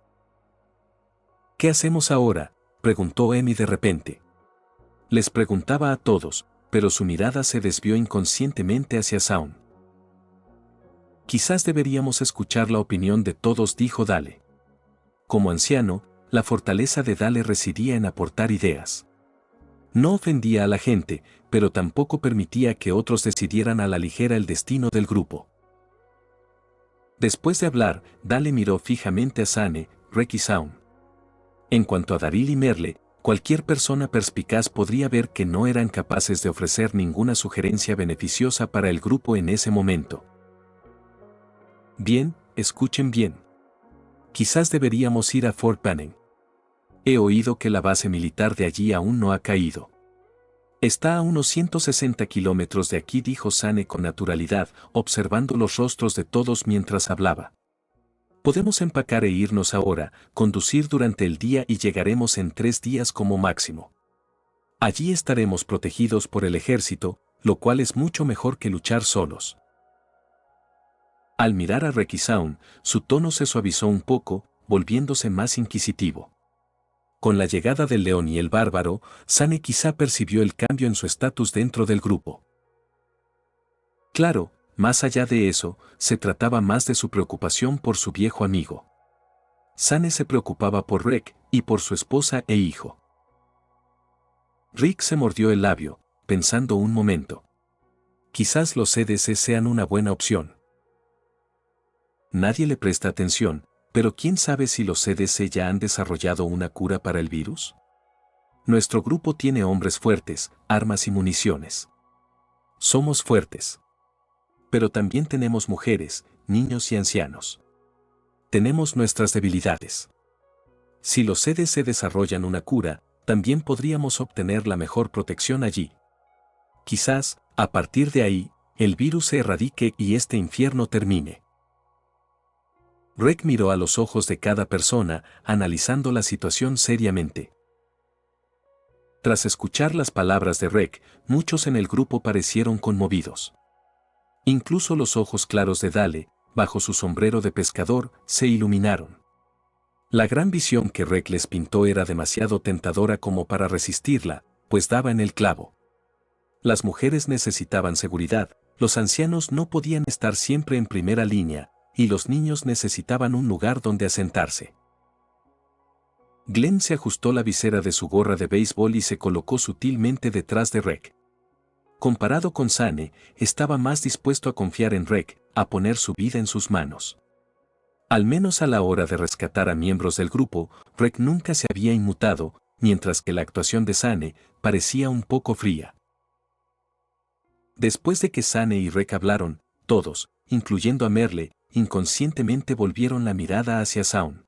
¿Qué hacemos ahora?, preguntó Emi de repente. Les preguntaba a todos, pero su mirada se desvió inconscientemente hacia Zaun. Quizás deberíamos escuchar la opinión de todos, dijo Dale. Como anciano, la fortaleza de Dale residía en aportar ideas. No ofendía a la gente, pero tampoco permitía que otros decidieran a la ligera el destino del grupo. Después de hablar, Dale miró fijamente a Sane, Rek y Zaun. En cuanto a Daryl y Merle, cualquier persona perspicaz podría ver que no eran capaces de ofrecer ninguna sugerencia beneficiosa para el grupo en ese momento. Bien, escuchen bien. Quizás deberíamos ir a Fort Benning. He oído que la base militar de allí aún no ha caído. Está a unos 160 kilómetros de aquí, dijo Sane con naturalidad, observando los rostros de todos mientras hablaba. Podemos empacar e irnos ahora, conducir durante el día y llegaremos en 3 días como máximo. Allí estaremos protegidos por el ejército, lo cual es mucho mejor que luchar solos. Al mirar a Rek y Zaun, su tono se suavizó un poco, volviéndose más inquisitivo. Con la llegada del león y el bárbaro, Sane quizá percibió el cambio en su estatus dentro del grupo. Claro, más allá de eso, se trataba más de su preocupación por su viejo amigo. Sane se preocupaba por Rek y por su esposa e hijo. Rick se mordió el labio, pensando un momento. Quizás los CDC sean una buena opción. Nadie le presta atención, pero ¿quién sabe si los CDC ya han desarrollado una cura para el virus? Nuestro grupo tiene hombres fuertes, armas y municiones. Somos fuertes. Pero también tenemos mujeres, niños y ancianos. Tenemos nuestras debilidades. Si los CDC desarrollan una cura, también podríamos obtener la mejor protección allí. Quizás, a partir de ahí, el virus se erradique y este infierno termine. Rek miró a los ojos de cada persona, analizando la situación seriamente. Tras escuchar las palabras de Rek, muchos en el grupo parecieron conmovidos. Incluso los ojos claros de Dale, bajo su sombrero de pescador, se iluminaron. La gran visión que Rek les pintó era demasiado tentadora como para resistirla, pues daba en el clavo. Las mujeres necesitaban seguridad, los ancianos no podían estar siempre en primera línea, y los niños necesitaban un lugar donde asentarse. Glenn se ajustó la visera de su gorra de béisbol y se colocó sutilmente detrás de Rek. Comparado con Sane, estaba más dispuesto a confiar en Rek, a poner su vida en sus manos. Al menos a la hora de rescatar a miembros del grupo, Rek nunca se había inmutado, mientras que la actuación de Sane parecía un poco fría. Después de que Sane y Rek hablaron, todos, incluyendo a Merle, inconscientemente volvieron la mirada hacia Zaun.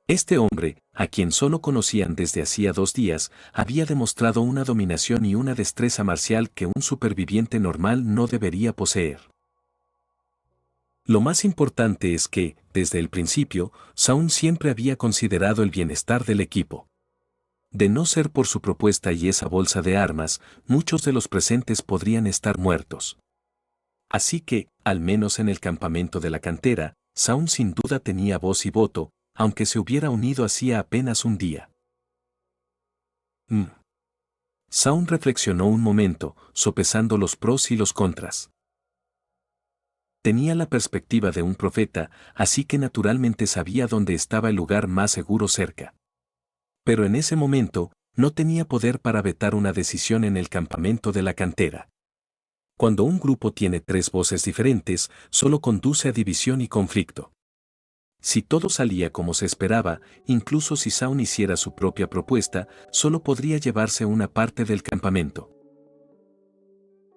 Este hombre, a quien solo conocían desde hacía 2 días, había demostrado una dominación y una destreza marcial que un superviviente normal no debería poseer. Lo más importante es que, desde el principio, Zaun siempre había considerado el bienestar del equipo. De no ser por su propuesta y esa bolsa de armas, muchos de los presentes podrían estar muertos. Así que, al menos en el campamento de la cantera, Zaun sin duda tenía voz y voto, aunque se hubiera unido hacía apenas un día. Zaun reflexionó un momento, sopesando los pros y los contras. Tenía la perspectiva de un profeta, así que naturalmente sabía dónde estaba el lugar más seguro cerca. Pero en ese momento, no tenía poder para vetar una decisión en el campamento de la cantera. Cuando un grupo tiene tres voces diferentes, solo conduce a división y conflicto. Si todo salía como se esperaba, incluso si Zaun hiciera su propia propuesta, solo podría llevarse una parte del campamento.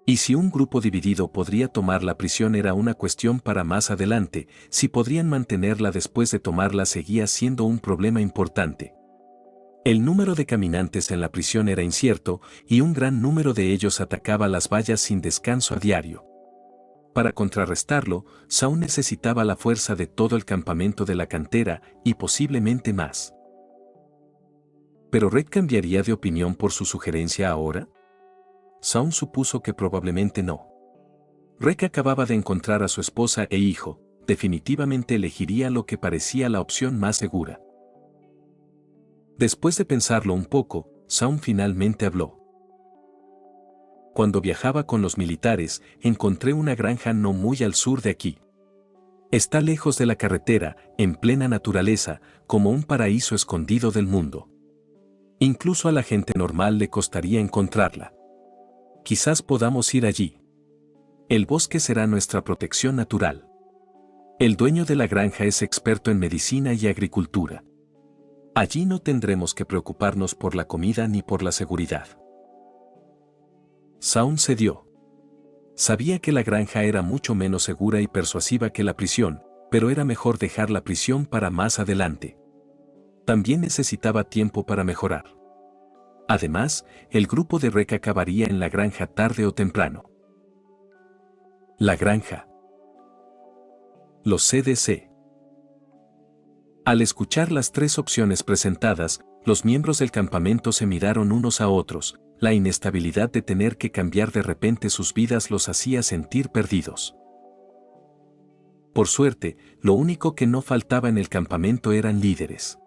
Y si un grupo dividido podría tomar la prisión era una cuestión para más adelante, si podrían mantenerla después de tomarla seguía siendo un problema importante. El número de caminantes en la prisión era incierto, y un gran número de ellos atacaba las vallas sin descanso a diario. Para contrarrestarlo, Zaun necesitaba la fuerza de todo el campamento de la cantera, y posiblemente más. ¿Pero Red cambiaría de opinión por su sugerencia ahora? Zaun supuso que probablemente no. Rek acababa de encontrar a su esposa e hijo, definitivamente elegiría lo que parecía la opción más segura. Después de pensarlo un poco, Zaun finalmente habló. Cuando viajaba con los militares, encontré una granja no muy al sur de aquí. Está lejos de la carretera, en plena naturaleza, como un paraíso escondido del mundo. Incluso a la gente normal le costaría encontrarla. Quizás podamos ir allí. El bosque será nuestra protección natural. El dueño de la granja es experto en medicina y agricultura. Allí no tendremos que preocuparnos por la comida ni por la seguridad. Zaun cedió. Sabía que la granja era mucho menos segura y persuasiva que la prisión, pero era mejor dejar la prisión para más adelante. También necesitaba tiempo para mejorar. Además, el grupo de Rek acabaría en la granja tarde o temprano. La granja. Los CDC. Al escuchar las tres opciones presentadas, los miembros del campamento se miraron unos a otros. La inestabilidad de tener que cambiar de repente sus vidas los hacía sentir perdidos. Por suerte, lo único que no faltaba en el campamento eran líderes.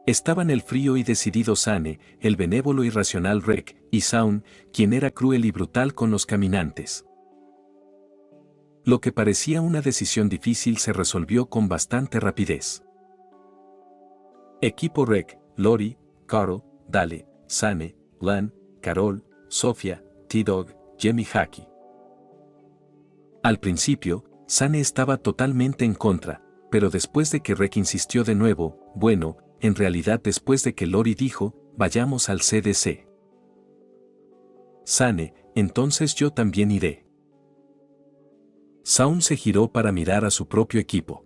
Estaban el frío y decidido Zane, el benévolo y racional Rek, y Zaun, quien era cruel y brutal con los caminantes. Lo que parecía una decisión difícil se resolvió con bastante rapidez. Equipo Rek, Lori, Carl, Dale, Zane, Lan, Carol, Sofía, T-Dog, Jemmy Haki. Al principio, Zane estaba totalmente en contra, pero después de que Rek insistió de nuevo, bueno, en realidad después de que Lori dijo, vayamos al CDC. Zane, entonces yo también iré. Zaun se giró para mirar a su propio equipo.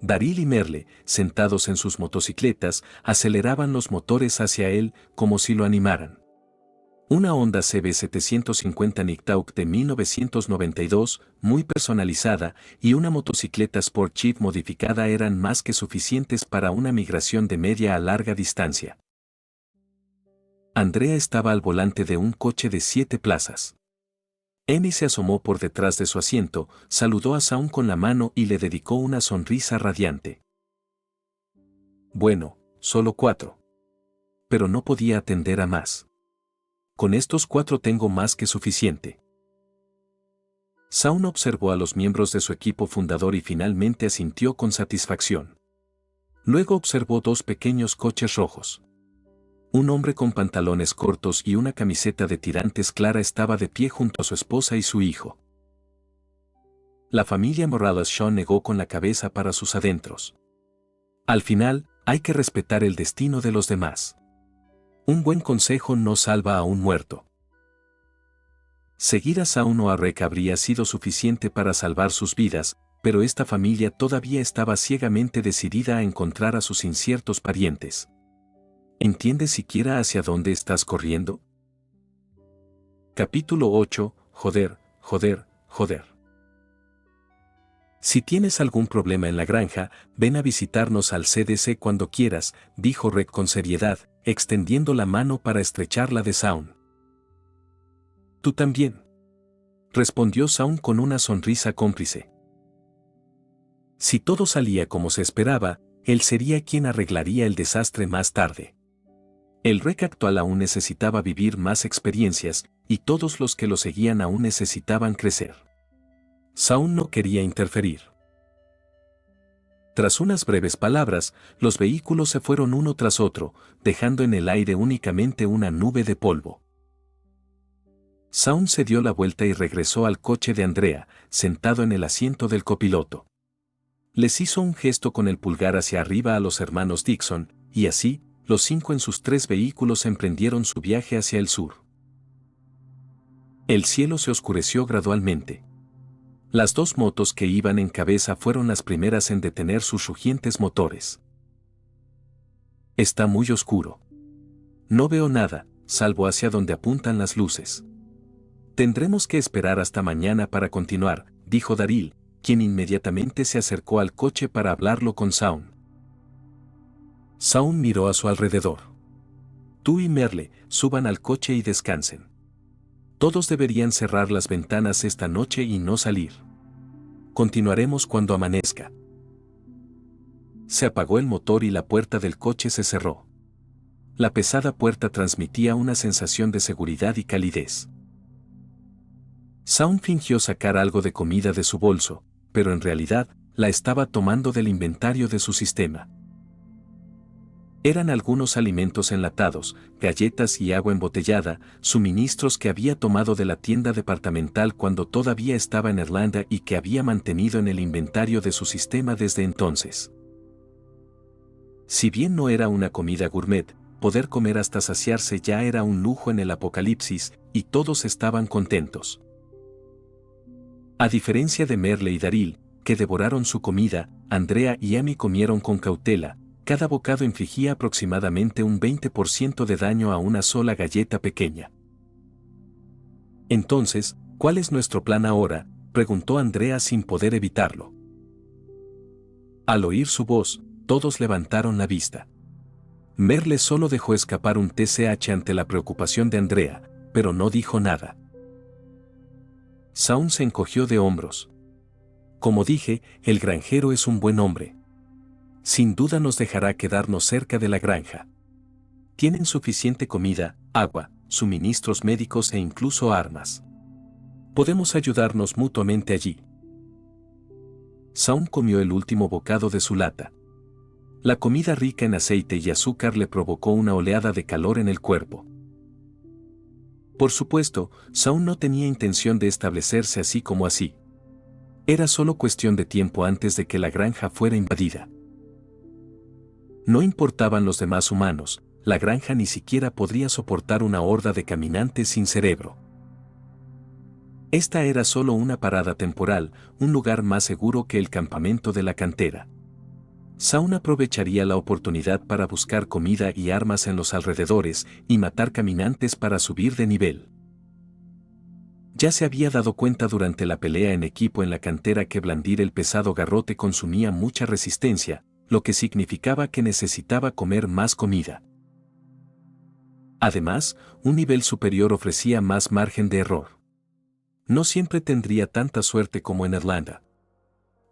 Daryl y Merle, sentados en sus motocicletas, aceleraban los motores hacia él como si lo animaran. Una Honda CB750 Nighthawk de 1992, muy personalizada, y una motocicleta Sport Chief modificada eran más que suficientes para una migración de media a larga distancia. Andrea estaba al volante de un coche de 7 plazas. Amy se asomó por detrás de su asiento, saludó a Zaun con la mano y le dedicó una sonrisa radiante. Bueno, solo 4. Pero no podía atender a más. Con estos 4 tengo más que suficiente. Zaun observó a los miembros de su equipo fundador y finalmente asintió con satisfacción. Luego observó 2 pequeños coches rojos. Un hombre con pantalones cortos y una camiseta de tirantes clara estaba de pie junto a su esposa y su hijo. La familia Morales-Shaw negó con la cabeza para sus adentros. Al final, hay que respetar el destino de los demás. Un buen consejo no salva a un muerto. Seguir a Zaun o a Rek habría sido suficiente para salvar sus vidas, pero esta familia todavía estaba ciegamente decidida a encontrar a sus inciertos parientes. ¿Entiendes siquiera hacia dónde estás corriendo? Capítulo 8. Joder, joder, joder. Si tienes algún problema en la granja, ven a visitarnos al CDC cuando quieras, dijo Rek con seriedad, extendiendo la mano para estrechar la de Shaun. Tú también, respondió Shaun con una sonrisa cómplice. Si todo salía como se esperaba, él sería quien arreglaría el desastre más tarde. El Rek actual aún necesitaba vivir más experiencias, y todos los que lo seguían aún necesitaban crecer. Shaun no quería interferir. Tras unas breves palabras, los vehículos se fueron uno tras otro, dejando en el aire únicamente una nube de polvo. Shaun se dio la vuelta y regresó al coche de Andrea, sentado en el asiento del copiloto. Les hizo un gesto con el pulgar hacia arriba a los hermanos Dixon, y así, los 5 en sus 3 vehículos emprendieron su viaje hacia el sur. El cielo se oscureció gradualmente. Las 2 motos que iban en cabeza fueron las primeras en detener sus rugientes motores. Está muy oscuro. No veo nada, salvo hacia donde apuntan las luces. Tendremos que esperar hasta mañana para continuar, dijo Daryl, quien inmediatamente se acercó al coche para hablarlo con Shaun. Shaun miró a su alrededor. Tú y Merle, suban al coche y descansen. Todos deberían cerrar las ventanas esta noche y no salir. Continuaremos cuando amanezca. Se apagó el motor y la puerta del coche se cerró. La pesada puerta transmitía una sensación de seguridad y calidez. Shaun fingió sacar algo de comida de su bolso, pero en realidad, la estaba tomando del inventario de su sistema. Eran algunos alimentos enlatados, galletas y agua embotellada, suministros que había tomado de la tienda departamental cuando todavía estaba en Irlanda y que había mantenido en el inventario de su sistema desde entonces. Si bien no era una comida gourmet, poder comer hasta saciarse ya era un lujo en el apocalipsis, y todos estaban contentos. A diferencia de Merle y Daryl, que devoraron su comida, Andrea y Amy comieron con cautela. Cada bocado infligía aproximadamente un 20% de daño a una sola galleta pequeña. Entonces, ¿cuál es nuestro plan ahora?, preguntó Andrea sin poder evitarlo. Al oír su voz, todos levantaron la vista. Merle solo dejó escapar un TCH ante la preocupación de Andrea, pero no dijo nada. Shaun se encogió de hombros. Como dije, el granjero es un buen hombre. Sin duda nos dejará quedarnos cerca de la granja. Tienen suficiente comida, agua, suministros médicos e incluso armas. Podemos ayudarnos mutuamente allí. Shaun comió el último bocado de su lata. La comida rica en aceite y azúcar le provocó una oleada de calor en el cuerpo. Por supuesto, Shaun no tenía intención de establecerse así como así. Era solo cuestión de tiempo antes de que la granja fuera invadida. No importaban los demás humanos, la granja ni siquiera podría soportar una horda de caminantes sin cerebro. Esta era solo una parada temporal, un lugar más seguro que el campamento de la cantera. Shaun aprovecharía la oportunidad para buscar comida y armas en los alrededores y matar caminantes para subir de nivel. Ya se había dado cuenta durante la pelea en equipo en la cantera que blandir el pesado garrote consumía mucha resistencia, lo que significaba que necesitaba comer más comida. Además, un nivel superior ofrecía más margen de error. No siempre tendría tanta suerte como en Irlanda.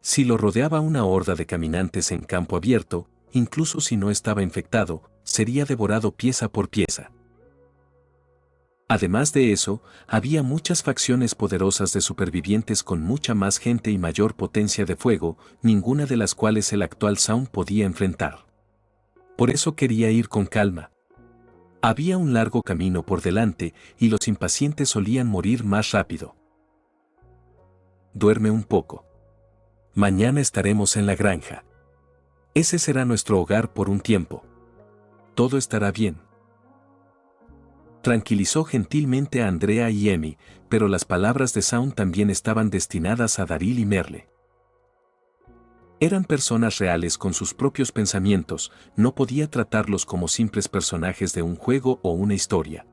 Si lo rodeaba una horda de caminantes en campo abierto, incluso si no estaba infectado, sería devorado pieza por pieza. Además de eso, había muchas facciones poderosas de supervivientes con mucha más gente y mayor potencia de fuego, ninguna de las cuales el actual Shaun podía enfrentar. Por eso quería ir con calma. Había un largo camino por delante y los impacientes solían morir más rápido. Duerme un poco. Mañana estaremos en la granja. Ese será nuestro hogar por un tiempo. Todo estará bien. Tranquilizó gentilmente a Andrea y Amy, pero las palabras de Shaun también estaban destinadas a Daryl y Merle. Eran personas reales con sus propios pensamientos, no podía tratarlos como simples personajes de un juego o una historia.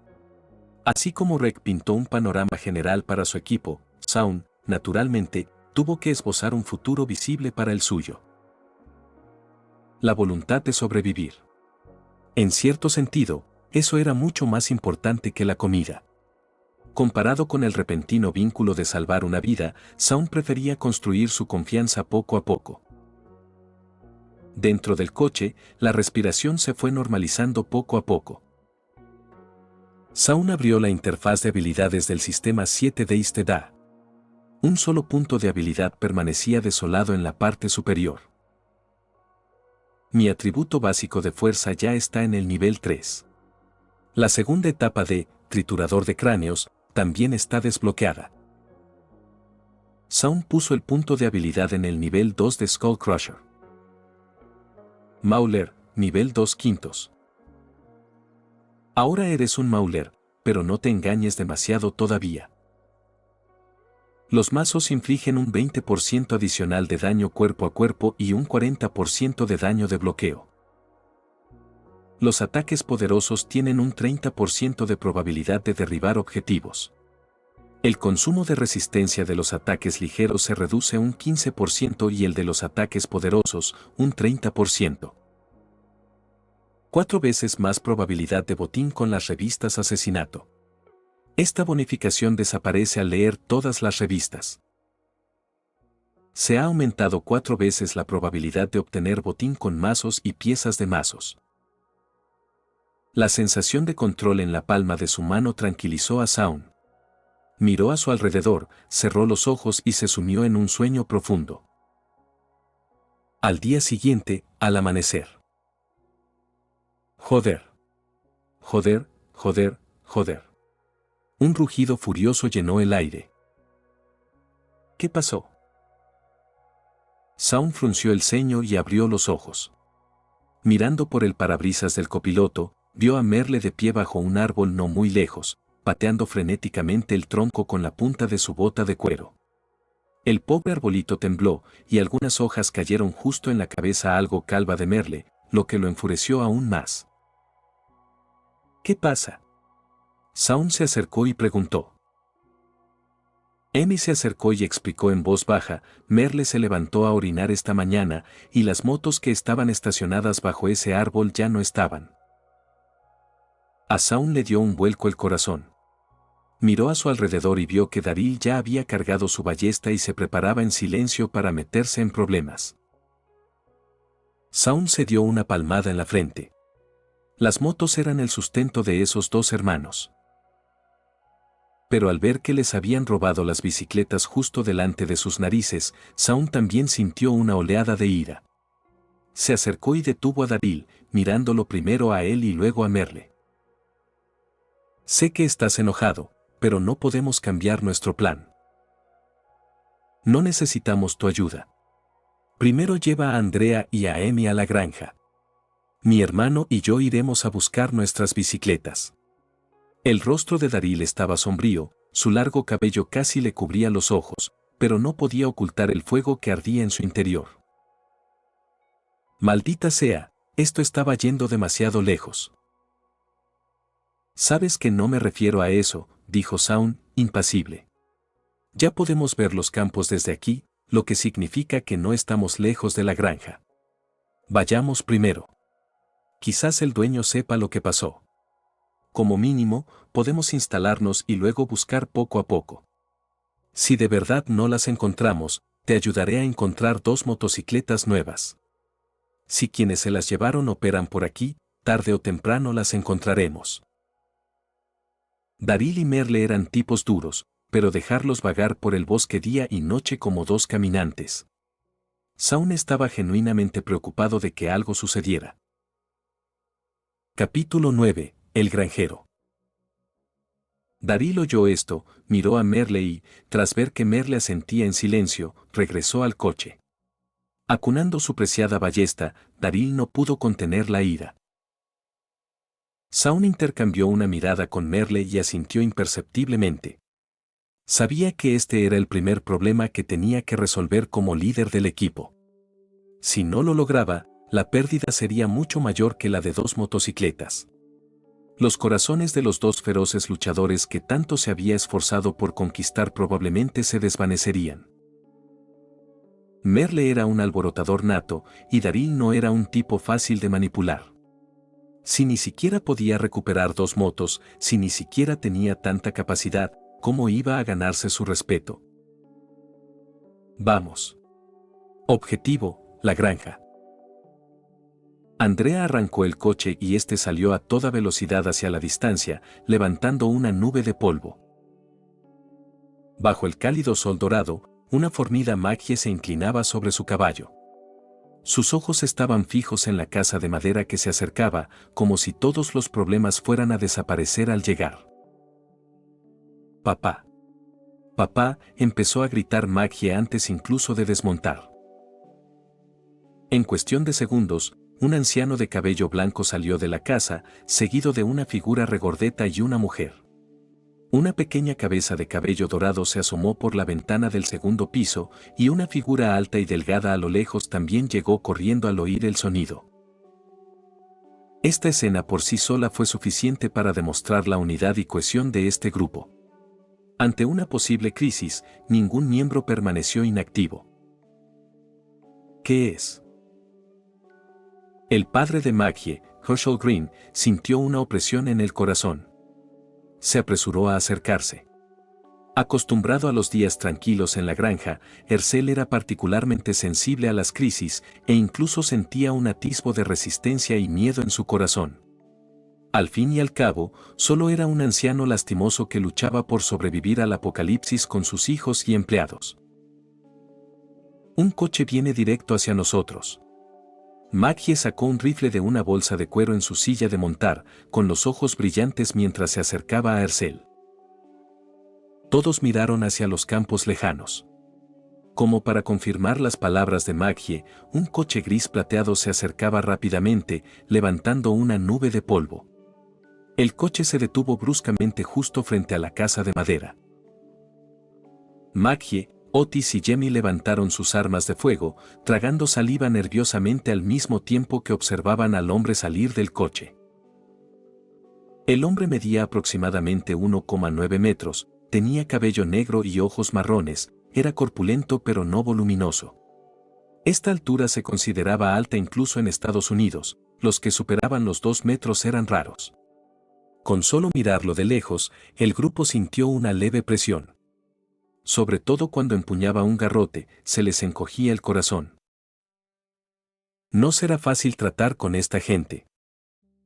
Así como Rek pintó un panorama general para su equipo, Shaun, naturalmente, tuvo que esbozar un futuro visible para el suyo. La voluntad de sobrevivir. En cierto sentido, eso era mucho más importante que la comida. Comparado con el repentino vínculo de salvar una vida, Shaun prefería construir su confianza poco a poco. Dentro del coche, la respiración se fue normalizando poco a poco. Shaun abrió la interfaz de habilidades del sistema 7 de Isteda. Un solo punto de habilidad permanecía desolado en la parte superior. Mi atributo básico de fuerza ya está en el nivel 3. La segunda etapa de triturador de cráneos también está desbloqueada. Shaun puso el punto de habilidad en el nivel 2 de Skull Crusher. Mauler, nivel 2 quintos. Ahora eres un Mauler, pero no te engañes demasiado todavía. Los mazos infligen un 20% adicional de daño cuerpo a cuerpo y un 40% de daño de bloqueo. Los ataques poderosos tienen un 30% de probabilidad de derribar objetivos. El consumo de resistencia de los ataques ligeros se reduce un 15% y el de los ataques poderosos un 30%. 4 veces más probabilidad de botín con las revistas asesinato. Esta bonificación desaparece al leer todas las revistas. Se ha aumentado 4 veces la probabilidad de obtener botín con mazos y piezas de mazos. La sensación de control en la palma de su mano tranquilizó a Shaun. Miró a su alrededor, cerró los ojos y se sumió en un sueño profundo. Al día siguiente, al amanecer. Joder. Joder, joder, joder. Un rugido furioso llenó el aire. ¿Qué pasó? Shaun frunció el ceño y abrió los ojos. Mirando por el parabrisas del copiloto, vio a Merle de pie bajo un árbol no muy lejos, pateando frenéticamente el tronco con la punta de su bota de cuero. El pobre arbolito tembló, y algunas hojas cayeron justo en la cabeza algo calva de Merle, lo que lo enfureció aún más. ¿Qué pasa? Shaun se acercó y preguntó. Emi se acercó y explicó en voz baja, Merle se levantó a orinar esta mañana, y las motos que estaban estacionadas bajo ese árbol ya no estaban. A Shaun le dio un vuelco el corazón. Miró a su alrededor y vio que Daryl ya había cargado su ballesta y se preparaba en silencio para meterse en problemas. Shaun se dio una palmada en la frente. Las motos eran el sustento de esos dos hermanos. Pero al ver que les habían robado las bicicletas justo delante de sus narices, Shaun también sintió una oleada de ira. Se acercó y detuvo a Daryl, mirándolo primero a él y luego a Merle. Sé que estás enojado, pero no podemos cambiar nuestro plan. No necesitamos tu ayuda. Primero lleva a Andrea y a Emi a la granja. Mi hermano y yo iremos a buscar nuestras bicicletas. El rostro de Daryl estaba sombrío, su largo cabello casi le cubría los ojos, pero no podía ocultar el fuego que ardía en su interior. Maldita sea, esto estaba yendo demasiado lejos. Sabes que no me refiero a eso, dijo Shaun, impasible. Ya podemos ver los campos desde aquí, lo que significa que no estamos lejos de la granja. Vayamos primero. Quizás el dueño sepa lo que pasó. Como mínimo, podemos instalarnos y luego buscar poco a poco. Si de verdad no las encontramos, te ayudaré a encontrar 2 motocicletas nuevas. Si quienes se las llevaron operan por aquí, tarde o temprano las encontraremos. Daryl y Merle eran tipos duros, pero dejarlos vagar por el bosque día y noche como 2 caminantes. Shaun estaba genuinamente preocupado de que algo sucediera. Capítulo 9. El granjero. Daryl oyó esto, miró a Merle y, tras ver que Merle asentía en silencio, regresó al coche. Acunando su preciada ballesta, Daryl no pudo contener la ira. Shaun intercambió una mirada con Merle y asintió imperceptiblemente. Sabía que este era el primer problema que tenía que resolver como líder del equipo. Si no lo lograba, la pérdida sería mucho mayor que la de 2 motocicletas. Los corazones de los 2 feroces luchadores que tanto se había esforzado por conquistar probablemente se desvanecerían. Merle era un alborotador nato, y Daryl no era un tipo fácil de manipular. Si ni siquiera podía recuperar 2 motos, si ni siquiera tenía tanta capacidad, ¿cómo iba a ganarse su respeto? Vamos. Objetivo, la granja. Andrea arrancó el coche y este salió a toda velocidad hacia la distancia, levantando una nube de polvo. Bajo el cálido sol dorado, una fornida Maggie se inclinaba sobre su caballo. Sus ojos estaban fijos en la casa de madera que se acercaba, como si todos los problemas fueran a desaparecer al llegar. «Papá. Papá», empezó a gritar Maggie antes incluso de desmontar. En cuestión de segundos, un anciano de cabello blanco salió de la casa, seguido de una figura regordeta y una mujer. Una pequeña cabeza de cabello dorado se asomó por la ventana del segundo piso, y una figura alta y delgada a lo lejos también llegó corriendo al oír el sonido. Esta escena por sí sola fue suficiente para demostrar la unidad y cohesión de este grupo. Ante una posible crisis, ningún miembro permaneció inactivo. ¿Qué es? El padre de Maggie, Herschel Green, sintió una opresión en el corazón. Se apresuró a acercarse. Acostumbrado a los días tranquilos en la granja, Herschel era particularmente sensible a las crisis e incluso sentía un atisbo de resistencia y miedo en su corazón. Al fin y al cabo, solo era un anciano lastimoso que luchaba por sobrevivir al apocalipsis con sus hijos y empleados. Un coche viene directo hacia nosotros. Maggie sacó un rifle de una bolsa de cuero en su silla de montar, con los ojos brillantes mientras se acercaba a Herschel. Todos miraron hacia los campos lejanos. Como para confirmar las palabras de Maggie, un coche gris plateado se acercaba rápidamente, levantando una nube de polvo. El coche se detuvo bruscamente justo frente a la casa de madera. Maggie, Otis y Jamie levantaron sus armas de fuego, tragando saliva nerviosamente al mismo tiempo que observaban al hombre salir del coche. El hombre medía aproximadamente 1,9 metros, tenía cabello negro y ojos marrones, era corpulento pero no voluminoso. Esta altura se consideraba alta incluso en Estados Unidos, los que superaban los 2 metros eran raros. Con solo mirarlo de lejos, el grupo sintió una leve presión. Sobre todo cuando empuñaba un garrote, se les encogía el corazón. No será fácil tratar con esta gente.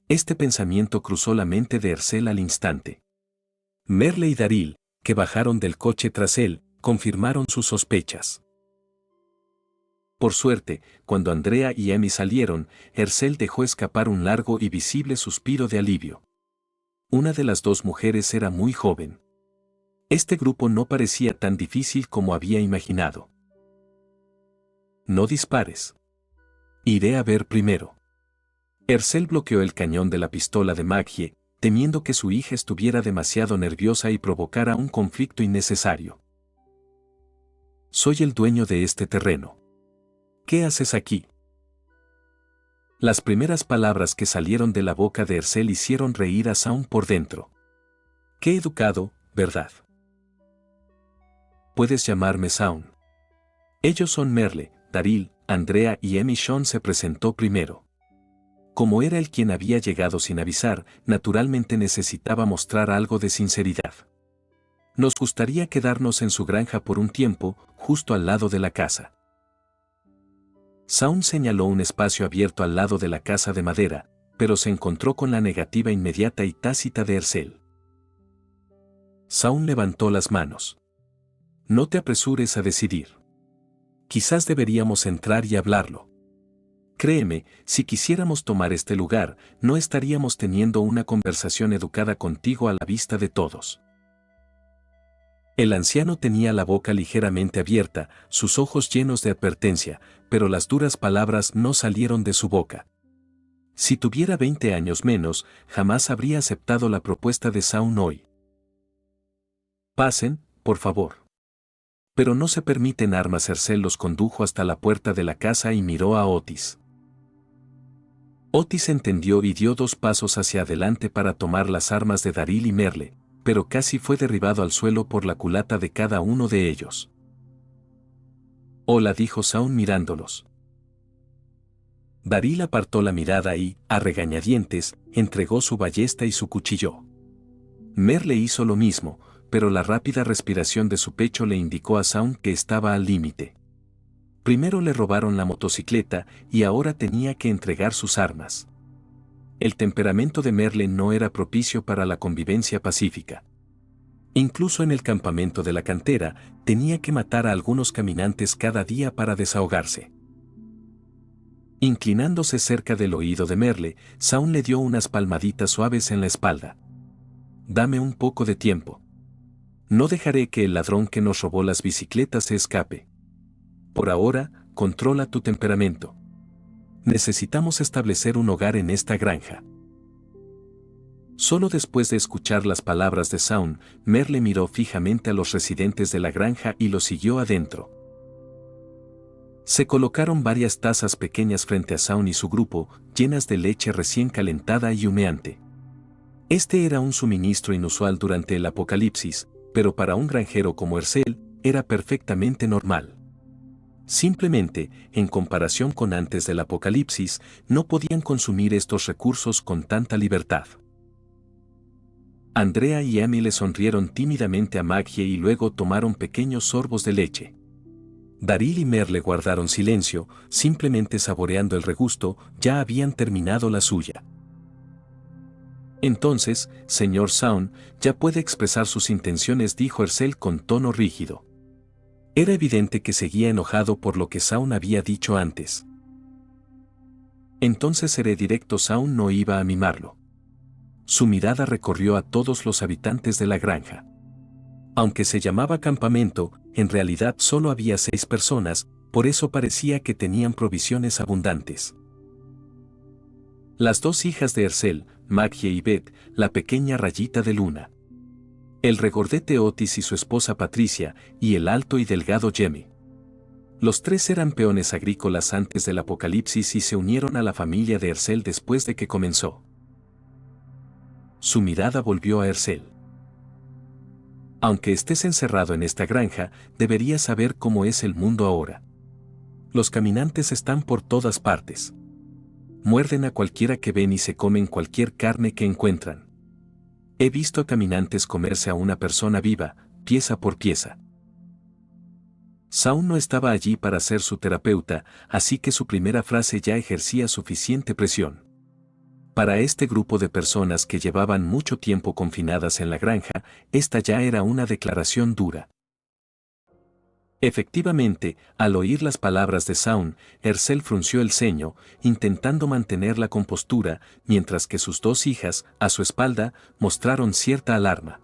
Este pensamiento cruzó la mente de Herschel al instante. Merle y Daryl, que bajaron del coche tras él, confirmaron sus sospechas. Por suerte, cuando Andrea y Amy salieron, Herschel dejó escapar un largo y visible suspiro de alivio. Una de las 2 mujeres era muy joven. Este grupo no parecía tan difícil como había imaginado. No dispares. Iré a ver primero. Herschel bloqueó el cañón de la pistola de Maggie, temiendo que su hija estuviera demasiado nerviosa y provocara un conflicto innecesario. Soy el dueño de este terreno. ¿Qué haces aquí? Las primeras palabras que salieron de la boca de Herschel hicieron reír a Shaun por dentro. Qué educado, ¿verdad? Puedes llamarme Shaun. Ellos son Merle, Daryl, Andrea y Amy. Shaun se presentó primero. Como era él quien había llegado sin avisar, naturalmente necesitaba mostrar algo de sinceridad. Nos gustaría quedarnos en su granja por un tiempo, justo al lado de la casa. Shaun señaló un espacio abierto al lado de la casa de madera, pero se encontró con la negativa inmediata y tácita de Herschel. Shaun levantó las manos. No te apresures a decidir. Quizás deberíamos entrar y hablarlo. Créeme, si quisiéramos tomar este lugar, no estaríamos teniendo una conversación educada contigo a la vista de todos. El anciano tenía la boca ligeramente abierta, sus ojos llenos de advertencia, pero las duras palabras no salieron de su boca. Si tuviera 20 años menos, jamás habría aceptado la propuesta de Shaun hoy. Pasen, por favor. Pero no se permiten armas. Herschel los condujo hasta la puerta de la casa y miró a Otis. Otis entendió y dio 2 pasos hacia adelante para tomar las armas de Daryl y Merle, pero casi fue derribado al suelo por la culata de cada uno de ellos. Hola, dijo Saun mirándolos. Daryl apartó la mirada y, a regañadientes, entregó su ballesta y su cuchillo. Merle hizo lo mismo, pero la rápida respiración de su pecho le indicó a Saun que estaba al límite. Primero le robaron la motocicleta y ahora tenía que entregar sus armas. El temperamento de Merle no era propicio para la convivencia pacífica. Incluso en el campamento de la cantera, tenía que matar a algunos caminantes cada día para desahogarse. Inclinándose cerca del oído de Merle, Saun le dio unas palmaditas suaves en la espalda. Dame un poco de tiempo. No dejaré que el ladrón que nos robó las bicicletas se escape. Por ahora, controla tu temperamento. Necesitamos establecer un hogar en esta granja. Solo después de escuchar las palabras de Saun, Merle miró fijamente a los residentes de la granja y los siguió adentro. Se colocaron varias tazas pequeñas frente a Saun y su grupo, llenas de leche recién calentada y humeante. Este era un suministro inusual durante el apocalipsis, pero para un granjero como Hercel, era perfectamente normal. Simplemente, en comparación con antes del apocalipsis, no podían consumir estos recursos con tanta libertad. Andrea y Amy le sonrieron tímidamente a Maggie y luego tomaron pequeños sorbos de leche. Daryl y Merle guardaron silencio, simplemente saboreando el regusto, ya habían terminado la suya. Entonces, señor Saun, ya puede expresar sus intenciones, dijo Hercel con tono rígido. Era evidente que seguía enojado por lo que Saun había dicho antes. Entonces seré directo. Saun no iba a mimarlo. Su mirada recorrió a todos los habitantes de la granja. Aunque se llamaba campamento, en realidad solo había 6 personas, por eso parecía que tenían provisiones abundantes. Las 2 hijas de Hercel, Maggie y Beth, la pequeña rayita de luna. El regordete Otis y su esposa Patricia, y el alto y delgado Jamie. Los 3 eran peones agrícolas antes del apocalipsis y se unieron a la familia de Hercel después de que comenzó. Su mirada volvió a Hercel. Aunque estés encerrado en esta granja, deberías saber cómo es el mundo ahora. Los caminantes están por todas partes. Muerden a cualquiera que ven y se comen cualquier carne que encuentran. He visto a caminantes comerse a una persona viva, pieza por pieza. Saun no estaba allí para ser su terapeuta, así que su primera frase ya ejercía suficiente presión. Para este grupo de personas que llevaban mucho tiempo confinadas en la granja, esta ya era una declaración dura. Efectivamente, al oír las palabras de Saun, Hercel frunció el ceño, intentando mantener la compostura, mientras que sus 2 hijas, a su espalda, mostraron cierta alarma.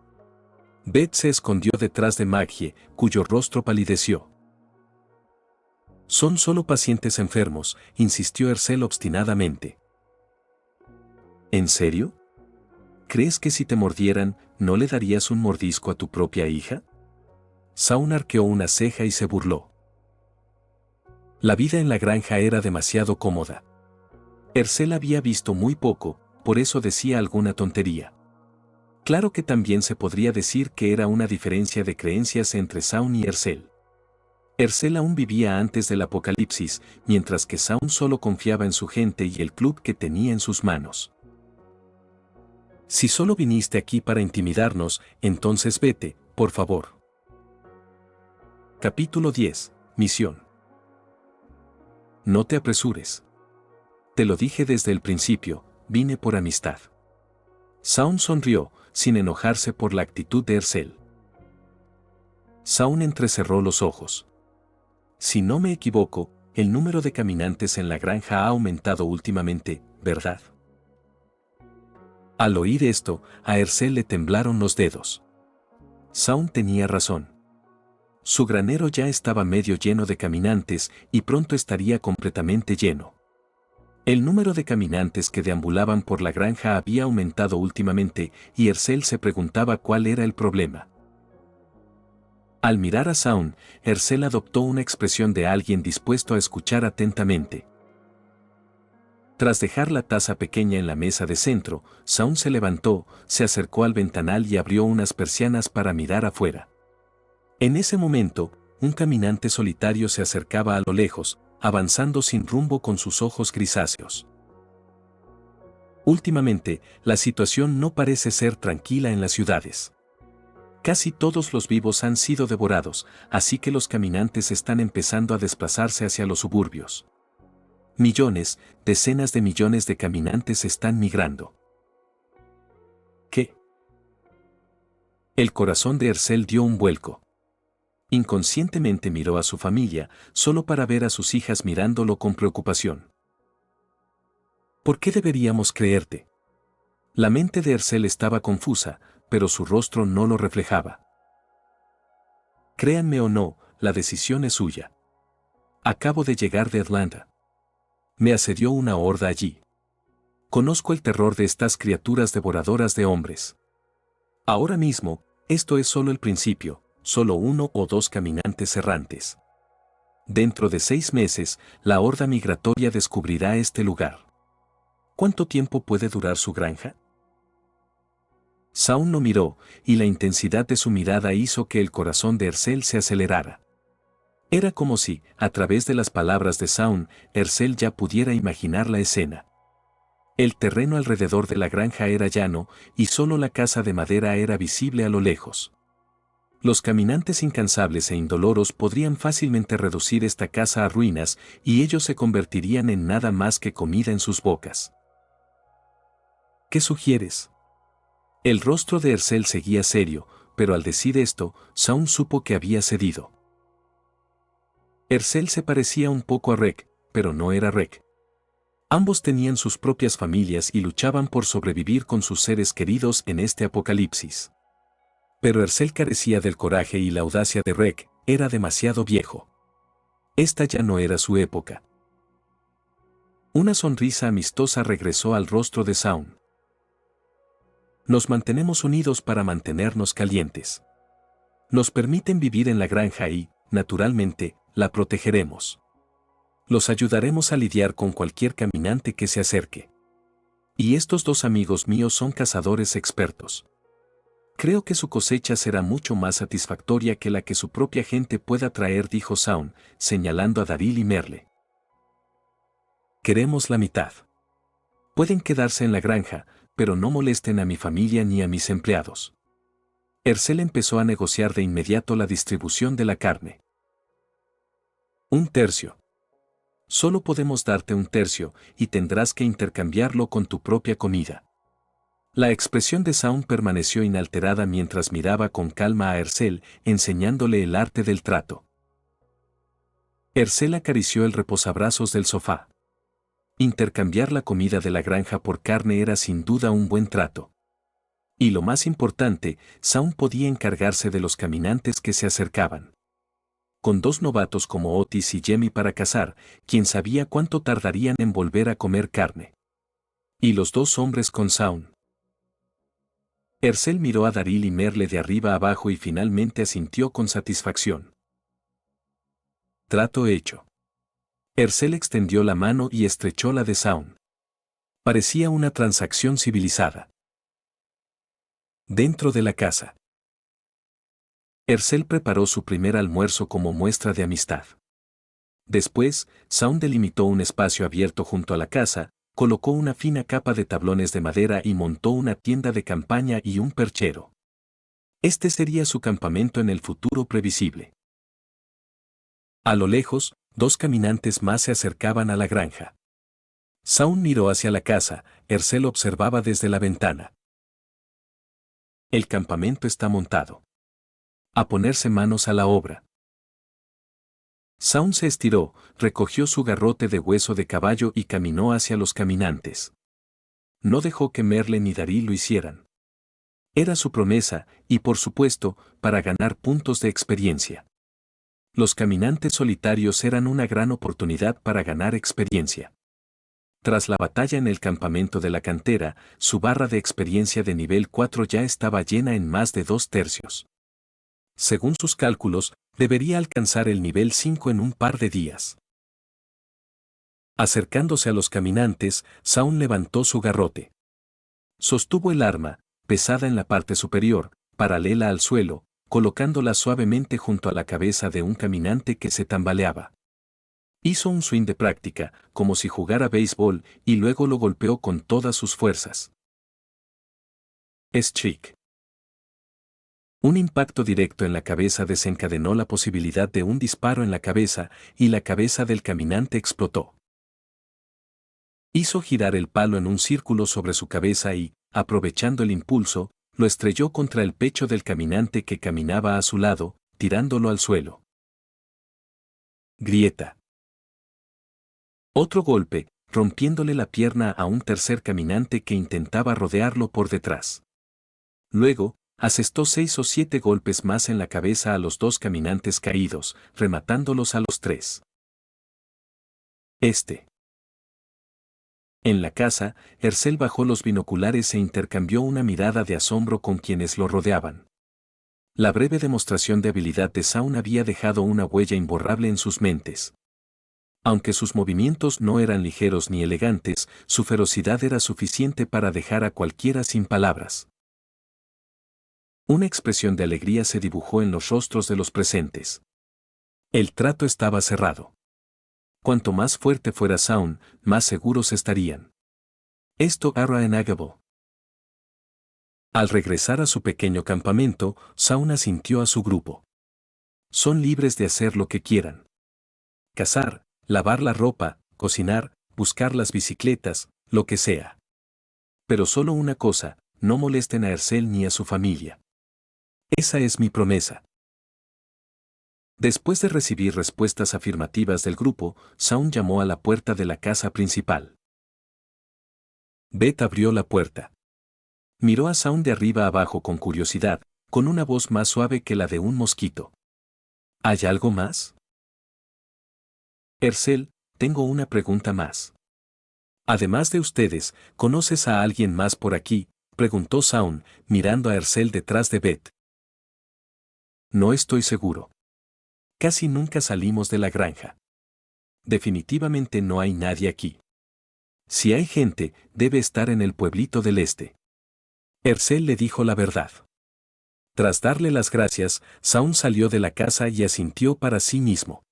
Beth se escondió detrás de Maggie, cuyo rostro palideció. Son solo pacientes enfermos, insistió Hercel obstinadamente. ¿En serio? ¿Crees que si te mordieran, no le darías un mordisco a tu propia hija? Saun arqueó una ceja y se burló. La vida en la granja era demasiado cómoda. Hercel había visto muy poco, por eso decía alguna tontería. Claro que también se podría decir que era una diferencia de creencias entre Saun y Hercel. Hercel aún vivía antes del apocalipsis, mientras que Saun solo confiaba en su gente y el club que tenía en sus manos. Si solo viniste aquí para intimidarnos, entonces vete, por favor. Capítulo 10. Misión. No te apresures. Te lo dije desde el principio, vine por amistad. Saun sonrió, sin enojarse por la actitud de Hercel. Saun entrecerró los ojos. Si no me equivoco, el número de caminantes en la granja ha aumentado últimamente, ¿verdad? Al oír esto, a Hercel le temblaron los dedos. Saun tenía razón. Su granero ya estaba medio lleno de caminantes y pronto estaría completamente lleno. El número de caminantes que deambulaban por la granja había aumentado últimamente y Hercel se preguntaba cuál era el problema. Al mirar a Saun, Hercel adoptó una expresión de alguien dispuesto a escuchar atentamente. Tras dejar la taza pequeña en la mesa de centro, Saun se levantó, se acercó al ventanal y abrió unas persianas para mirar afuera. En ese momento, un caminante solitario se acercaba a lo lejos, avanzando sin rumbo con sus ojos grisáceos. Últimamente, la situación no parece ser tranquila en las ciudades. Casi todos los vivos han sido devorados, así que los caminantes están empezando a desplazarse hacia los suburbios. Millones, decenas de millones de caminantes están migrando. ¿Qué? El corazón de Hercel dio un vuelco. Inconscientemente miró a su familia, solo para ver a sus hijas mirándolo con preocupación. ¿Por qué deberíamos creerte? La mente de Hercel estaba confusa, pero su rostro no lo reflejaba. Créanme o no, la decisión es suya. Acabo de llegar de Atlanta. Me asedió una horda allí. Conozco el terror de estas criaturas devoradoras de hombres. Ahora mismo, esto es solo el principio, solo 1 o 2 caminantes errantes. Dentro de 6 meses, la horda migratoria descubrirá este lugar. ¿Cuánto tiempo puede durar su granja? Zaun lo miró, y la intensidad de su mirada hizo que el corazón de Hercel se acelerara. Era como si, a través de las palabras de Zaun, Hercel ya pudiera imaginar la escena. El terreno alrededor de la granja era llano, y solo la casa de madera era visible a lo lejos. Los caminantes incansables e indoloros podrían fácilmente reducir esta casa a ruinas, y ellos se convertirían en nada más que comida en sus bocas. ¿Qué sugieres? El rostro de Hercel seguía serio, pero al decir esto, Zaun supo que había cedido. Hercel se parecía un poco a Rek, pero no era Rek. Ambos tenían sus propias familias y luchaban por sobrevivir con sus seres queridos en este apocalipsis. Pero Hercel carecía del coraje y la audacia de Rek, era demasiado viejo. Esta ya no era su época. Una sonrisa amistosa regresó al rostro de Zaun. Nos mantenemos unidos para mantenernos calientes. Nos permiten vivir en la granja y, naturalmente, la protegeremos. Los ayudaremos a lidiar con cualquier caminante que se acerque. Y estos 2 amigos míos son cazadores expertos. Creo que su cosecha será mucho más satisfactoria que la que su propia gente pueda traer, dijo Zaun, señalando a Daril y Merle. Queremos la mitad. Pueden quedarse en la granja, pero no molesten a mi familia ni a mis empleados. Hercel empezó a negociar de inmediato la distribución de la carne. 1/3. Solo podemos darte 1/3, y tendrás que intercambiarlo con tu propia comida. La expresión de Zaun permaneció inalterada mientras miraba con calma a Hercel, enseñándole el arte del trato. Hercel acarició el reposabrazos del sofá. Intercambiar la comida de la granja por carne era sin duda un buen trato. Y lo más importante, Zaun podía encargarse de los caminantes que se acercaban. Con 2 novatos como Otis y Jemmy para cazar, quién sabía cuánto tardarían en volver a comer carne. Y los 2 hombres con Zaun. Hercel miró a Daril y Merle de arriba abajo y finalmente asintió con satisfacción. Trato hecho. Hercel extendió la mano y estrechó la de Zaun. Parecía una transacción civilizada. Dentro de la casa. Hercel preparó su primer almuerzo como muestra de amistad. Después, Zaun delimitó un espacio abierto junto a la casa, colocó una fina capa de tablones de madera y montó una tienda de campaña y un perchero. Este sería su campamento en el futuro previsible. A lo lejos, 2 caminantes más se acercaban a la granja. Zaun miró hacia la casa, Hercel observaba desde la ventana. El campamento está montado. A ponerse manos a la obra. Zaun se estiró, recogió su garrote de hueso de caballo y caminó hacia los caminantes. No dejó que Merle ni Daril lo hicieran. Era su promesa, y por supuesto, para ganar puntos de experiencia. Los caminantes solitarios eran una gran oportunidad para ganar experiencia. Tras la batalla en el campamento de la cantera, su barra de experiencia de nivel 4 ya estaba llena en más de 2/3. Según sus cálculos, debería alcanzar el nivel 5 en un par de días. Acercándose a los caminantes, Zaun levantó su garrote. Sostuvo el arma, pesada en la parte superior, paralela al suelo, colocándola suavemente junto a la cabeza de un caminante que se tambaleaba. Hizo un swing de práctica, como si jugara béisbol, y luego lo golpeó con todas sus fuerzas. Es chic. Un impacto directo en la cabeza desencadenó la posibilidad de un disparo en la cabeza, y la cabeza del caminante explotó. Hizo girar el palo en un círculo sobre su cabeza y, aprovechando el impulso, lo estrelló contra el pecho del caminante que caminaba a su lado, tirándolo al suelo. Grieta. Otro golpe, rompiéndole la pierna a un tercer caminante que intentaba rodearlo por detrás. Luego, asestó 6 o 7 golpes más en la cabeza a los 2 caminantes caídos, rematándolos a los 3. En la casa, Hercel bajó los binoculares e intercambió una mirada de asombro con quienes lo rodeaban. La breve demostración de habilidad de Zaun había dejado una huella imborrable en sus mentes. Aunque sus movimientos no eran ligeros ni elegantes, su ferocidad era suficiente para dejar a cualquiera sin palabras. Una expresión de alegría se dibujó en los rostros de los presentes. El trato estaba cerrado. Cuanto más fuerte fuera Zaun, más seguros estarían. Esto era innegable. Al regresar a su pequeño campamento, Zaun asintió a su grupo. Son libres de hacer lo que quieran. Cazar, lavar la ropa, cocinar, buscar las bicicletas, lo que sea. Pero solo una cosa, no molesten a Hercel ni a su familia. Esa es mi promesa. Después de recibir respuestas afirmativas del grupo, Zaun llamó a la puerta de la casa principal. Beth abrió la puerta. Miró a Zaun de arriba abajo con curiosidad, con una voz más suave que la de un mosquito. ¿Hay algo más? Hercel, tengo una pregunta más. Además de ustedes, ¿conoces a alguien más por aquí?, preguntó Zaun, mirando a Hercel detrás de Beth. No estoy seguro. Casi nunca salimos de la granja. Definitivamente no hay nadie aquí. Si hay gente, debe estar en el pueblito del este. Hercel le dijo la verdad. Tras darle las gracias, Zaun salió de la casa y asintió para sí mismo.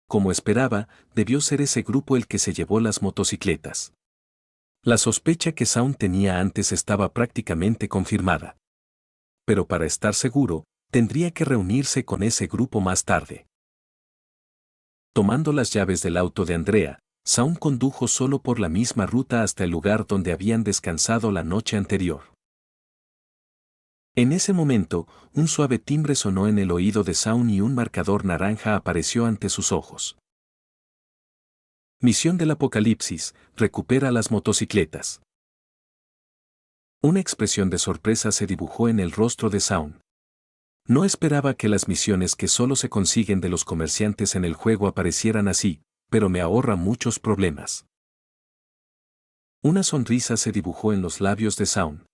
Como esperaba, debió ser ese grupo el que se llevó las motocicletas. La sospecha que Zaun tenía antes estaba prácticamente confirmada. Pero para estar seguro, tendría que reunirse con ese grupo más tarde. Tomando las llaves del auto de Andrea, Zaun condujo solo por la misma ruta hasta el lugar donde habían descansado la noche anterior. En ese momento, un suave timbre sonó en el oído de Zaun y un marcador naranja apareció ante sus ojos. Misión del Apocalipsis, recupera las motocicletas. Una expresión de sorpresa se dibujó en el rostro de Zaun. No esperaba que las misiones que solo se consiguen de los comerciantes en el juego aparecieran así, pero me ahorra muchos problemas. Una sonrisa se dibujó en los labios de Zaun.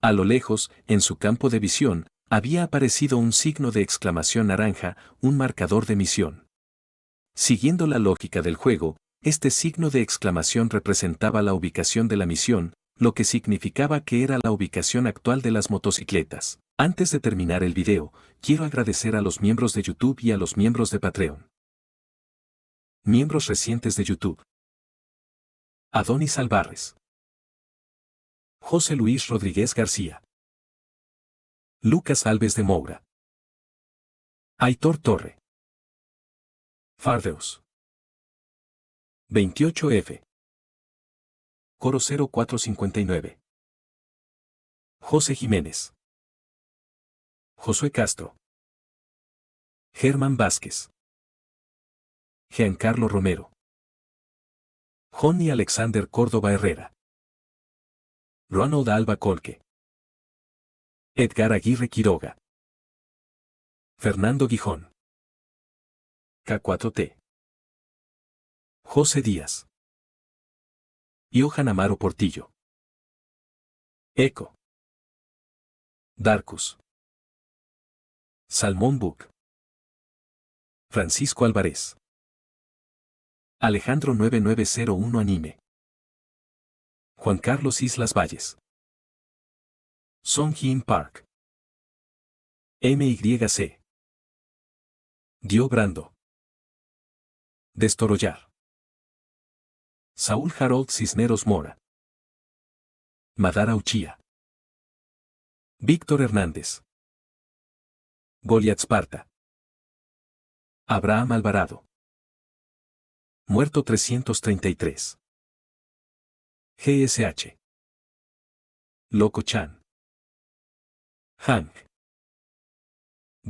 A lo lejos, en su campo de visión, había aparecido un signo de exclamación naranja, un marcador de misión. Siguiendo la lógica del juego, este signo de exclamación representaba la ubicación de la misión, lo que significaba que era la ubicación actual de las motocicletas. Antes de terminar el video, quiero agradecer a los miembros de YouTube y a los miembros de Patreon. Miembros recientes de YouTube. Adonis Alvarez. José Luis Rodríguez García. Lucas Alves de Moura. Aitor Torre. Fardeus. 28F. Coro 0459. José Jiménez. Josué Castro. Germán Vázquez. Giancarlo Romero. Johnny Alexander Córdoba Herrera. Ronald Alba Colque. Edgar Aguirre Quiroga. Fernando Gijón. K4T. José Díaz. Johan Amaro Portillo. Eco. Darkus. Salmón Book. Francisco Álvarez. Alejandro 9901 Anime. Juan Carlos Islas Valles. Song Hyun Park. MYC. Dio Brando. Destorollar. Saúl Harold Cisneros Mora. Madara Uchía. Víctor Hernández. Goliat Sparta. Abraham Alvarado. Muerto 333. GSH. Loco Chan. Hank.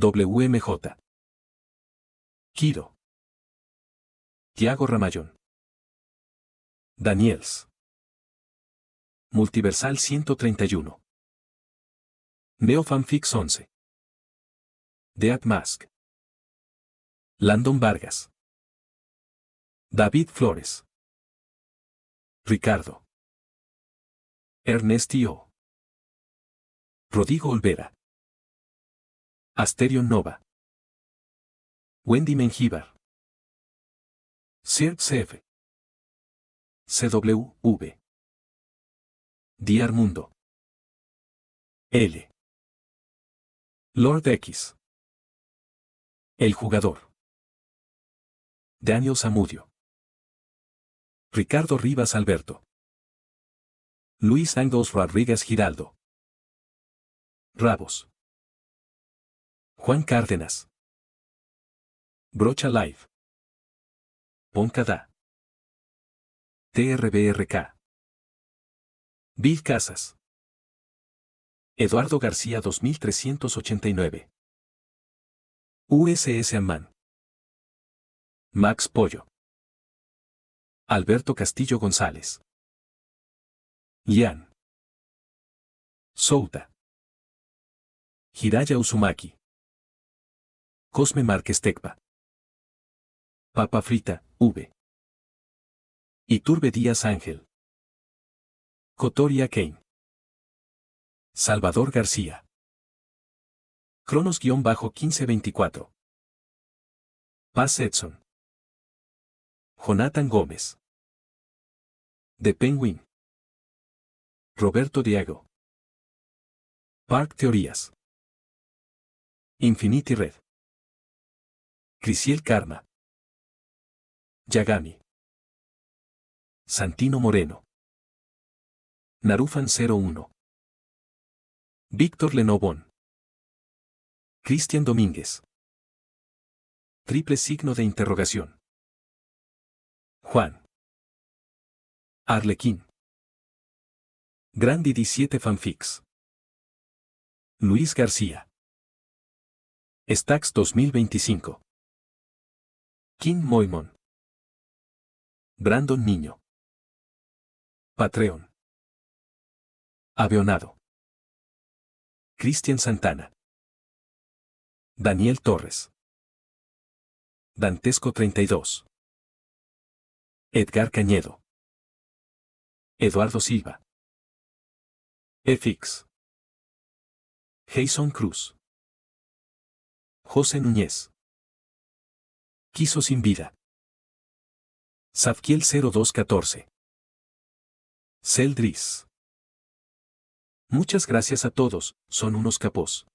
WMJ. Kiro. Tiago Ramayón. Daniels. Multiversal 131. Neofanfix 11. Dead Mask. Landon Vargas. David Flores. Ricardo. Ernestio. Rodrigo Olvera. Asterion Nova. Wendy Mengíbar. Sir CF. CWV. Diar Mundo. L. Lord X. El Jugador. Daniel Zamudio. Ricardo Rivas Alberto. Luis Angos Rodríguez Giraldo. Rabos. Juan Cárdenas. Brocha Live. Poncada. TRBRK. Bill Casas. Eduardo García 2389. USS Amman. Max Pollo. Alberto Castillo González. Lian. Souta. Hiraya Uzumaki. Cosme Márquez Tecpa. Papa Frita, V. Iturbe Díaz Ángel. Cotoria Kane. Salvador García. Cronos-1524. Paz Edson. Jonathan Gómez. The Penguin. Roberto Diego. Park Teorías. Infinity Red. Crisiel Karma. Yagami. Santino Moreno. Narufan 01. Víctor Lenovón. Cristian Domínguez. Triple signo de interrogación. Juan. Arlequín. Grandi 17 Fanfics. Luis García. Stax 2025. King Moimon. Brandon Niño. Patreon. Avionado. Cristian Santana. Daniel Torres. Dantesco 32. Edgar Cañedo. Eduardo Silva. FX. Jason Cruz. José Núñez. Quiso sin vida. Safkiel 0214. Celdris. Muchas gracias a todos, son unos capos.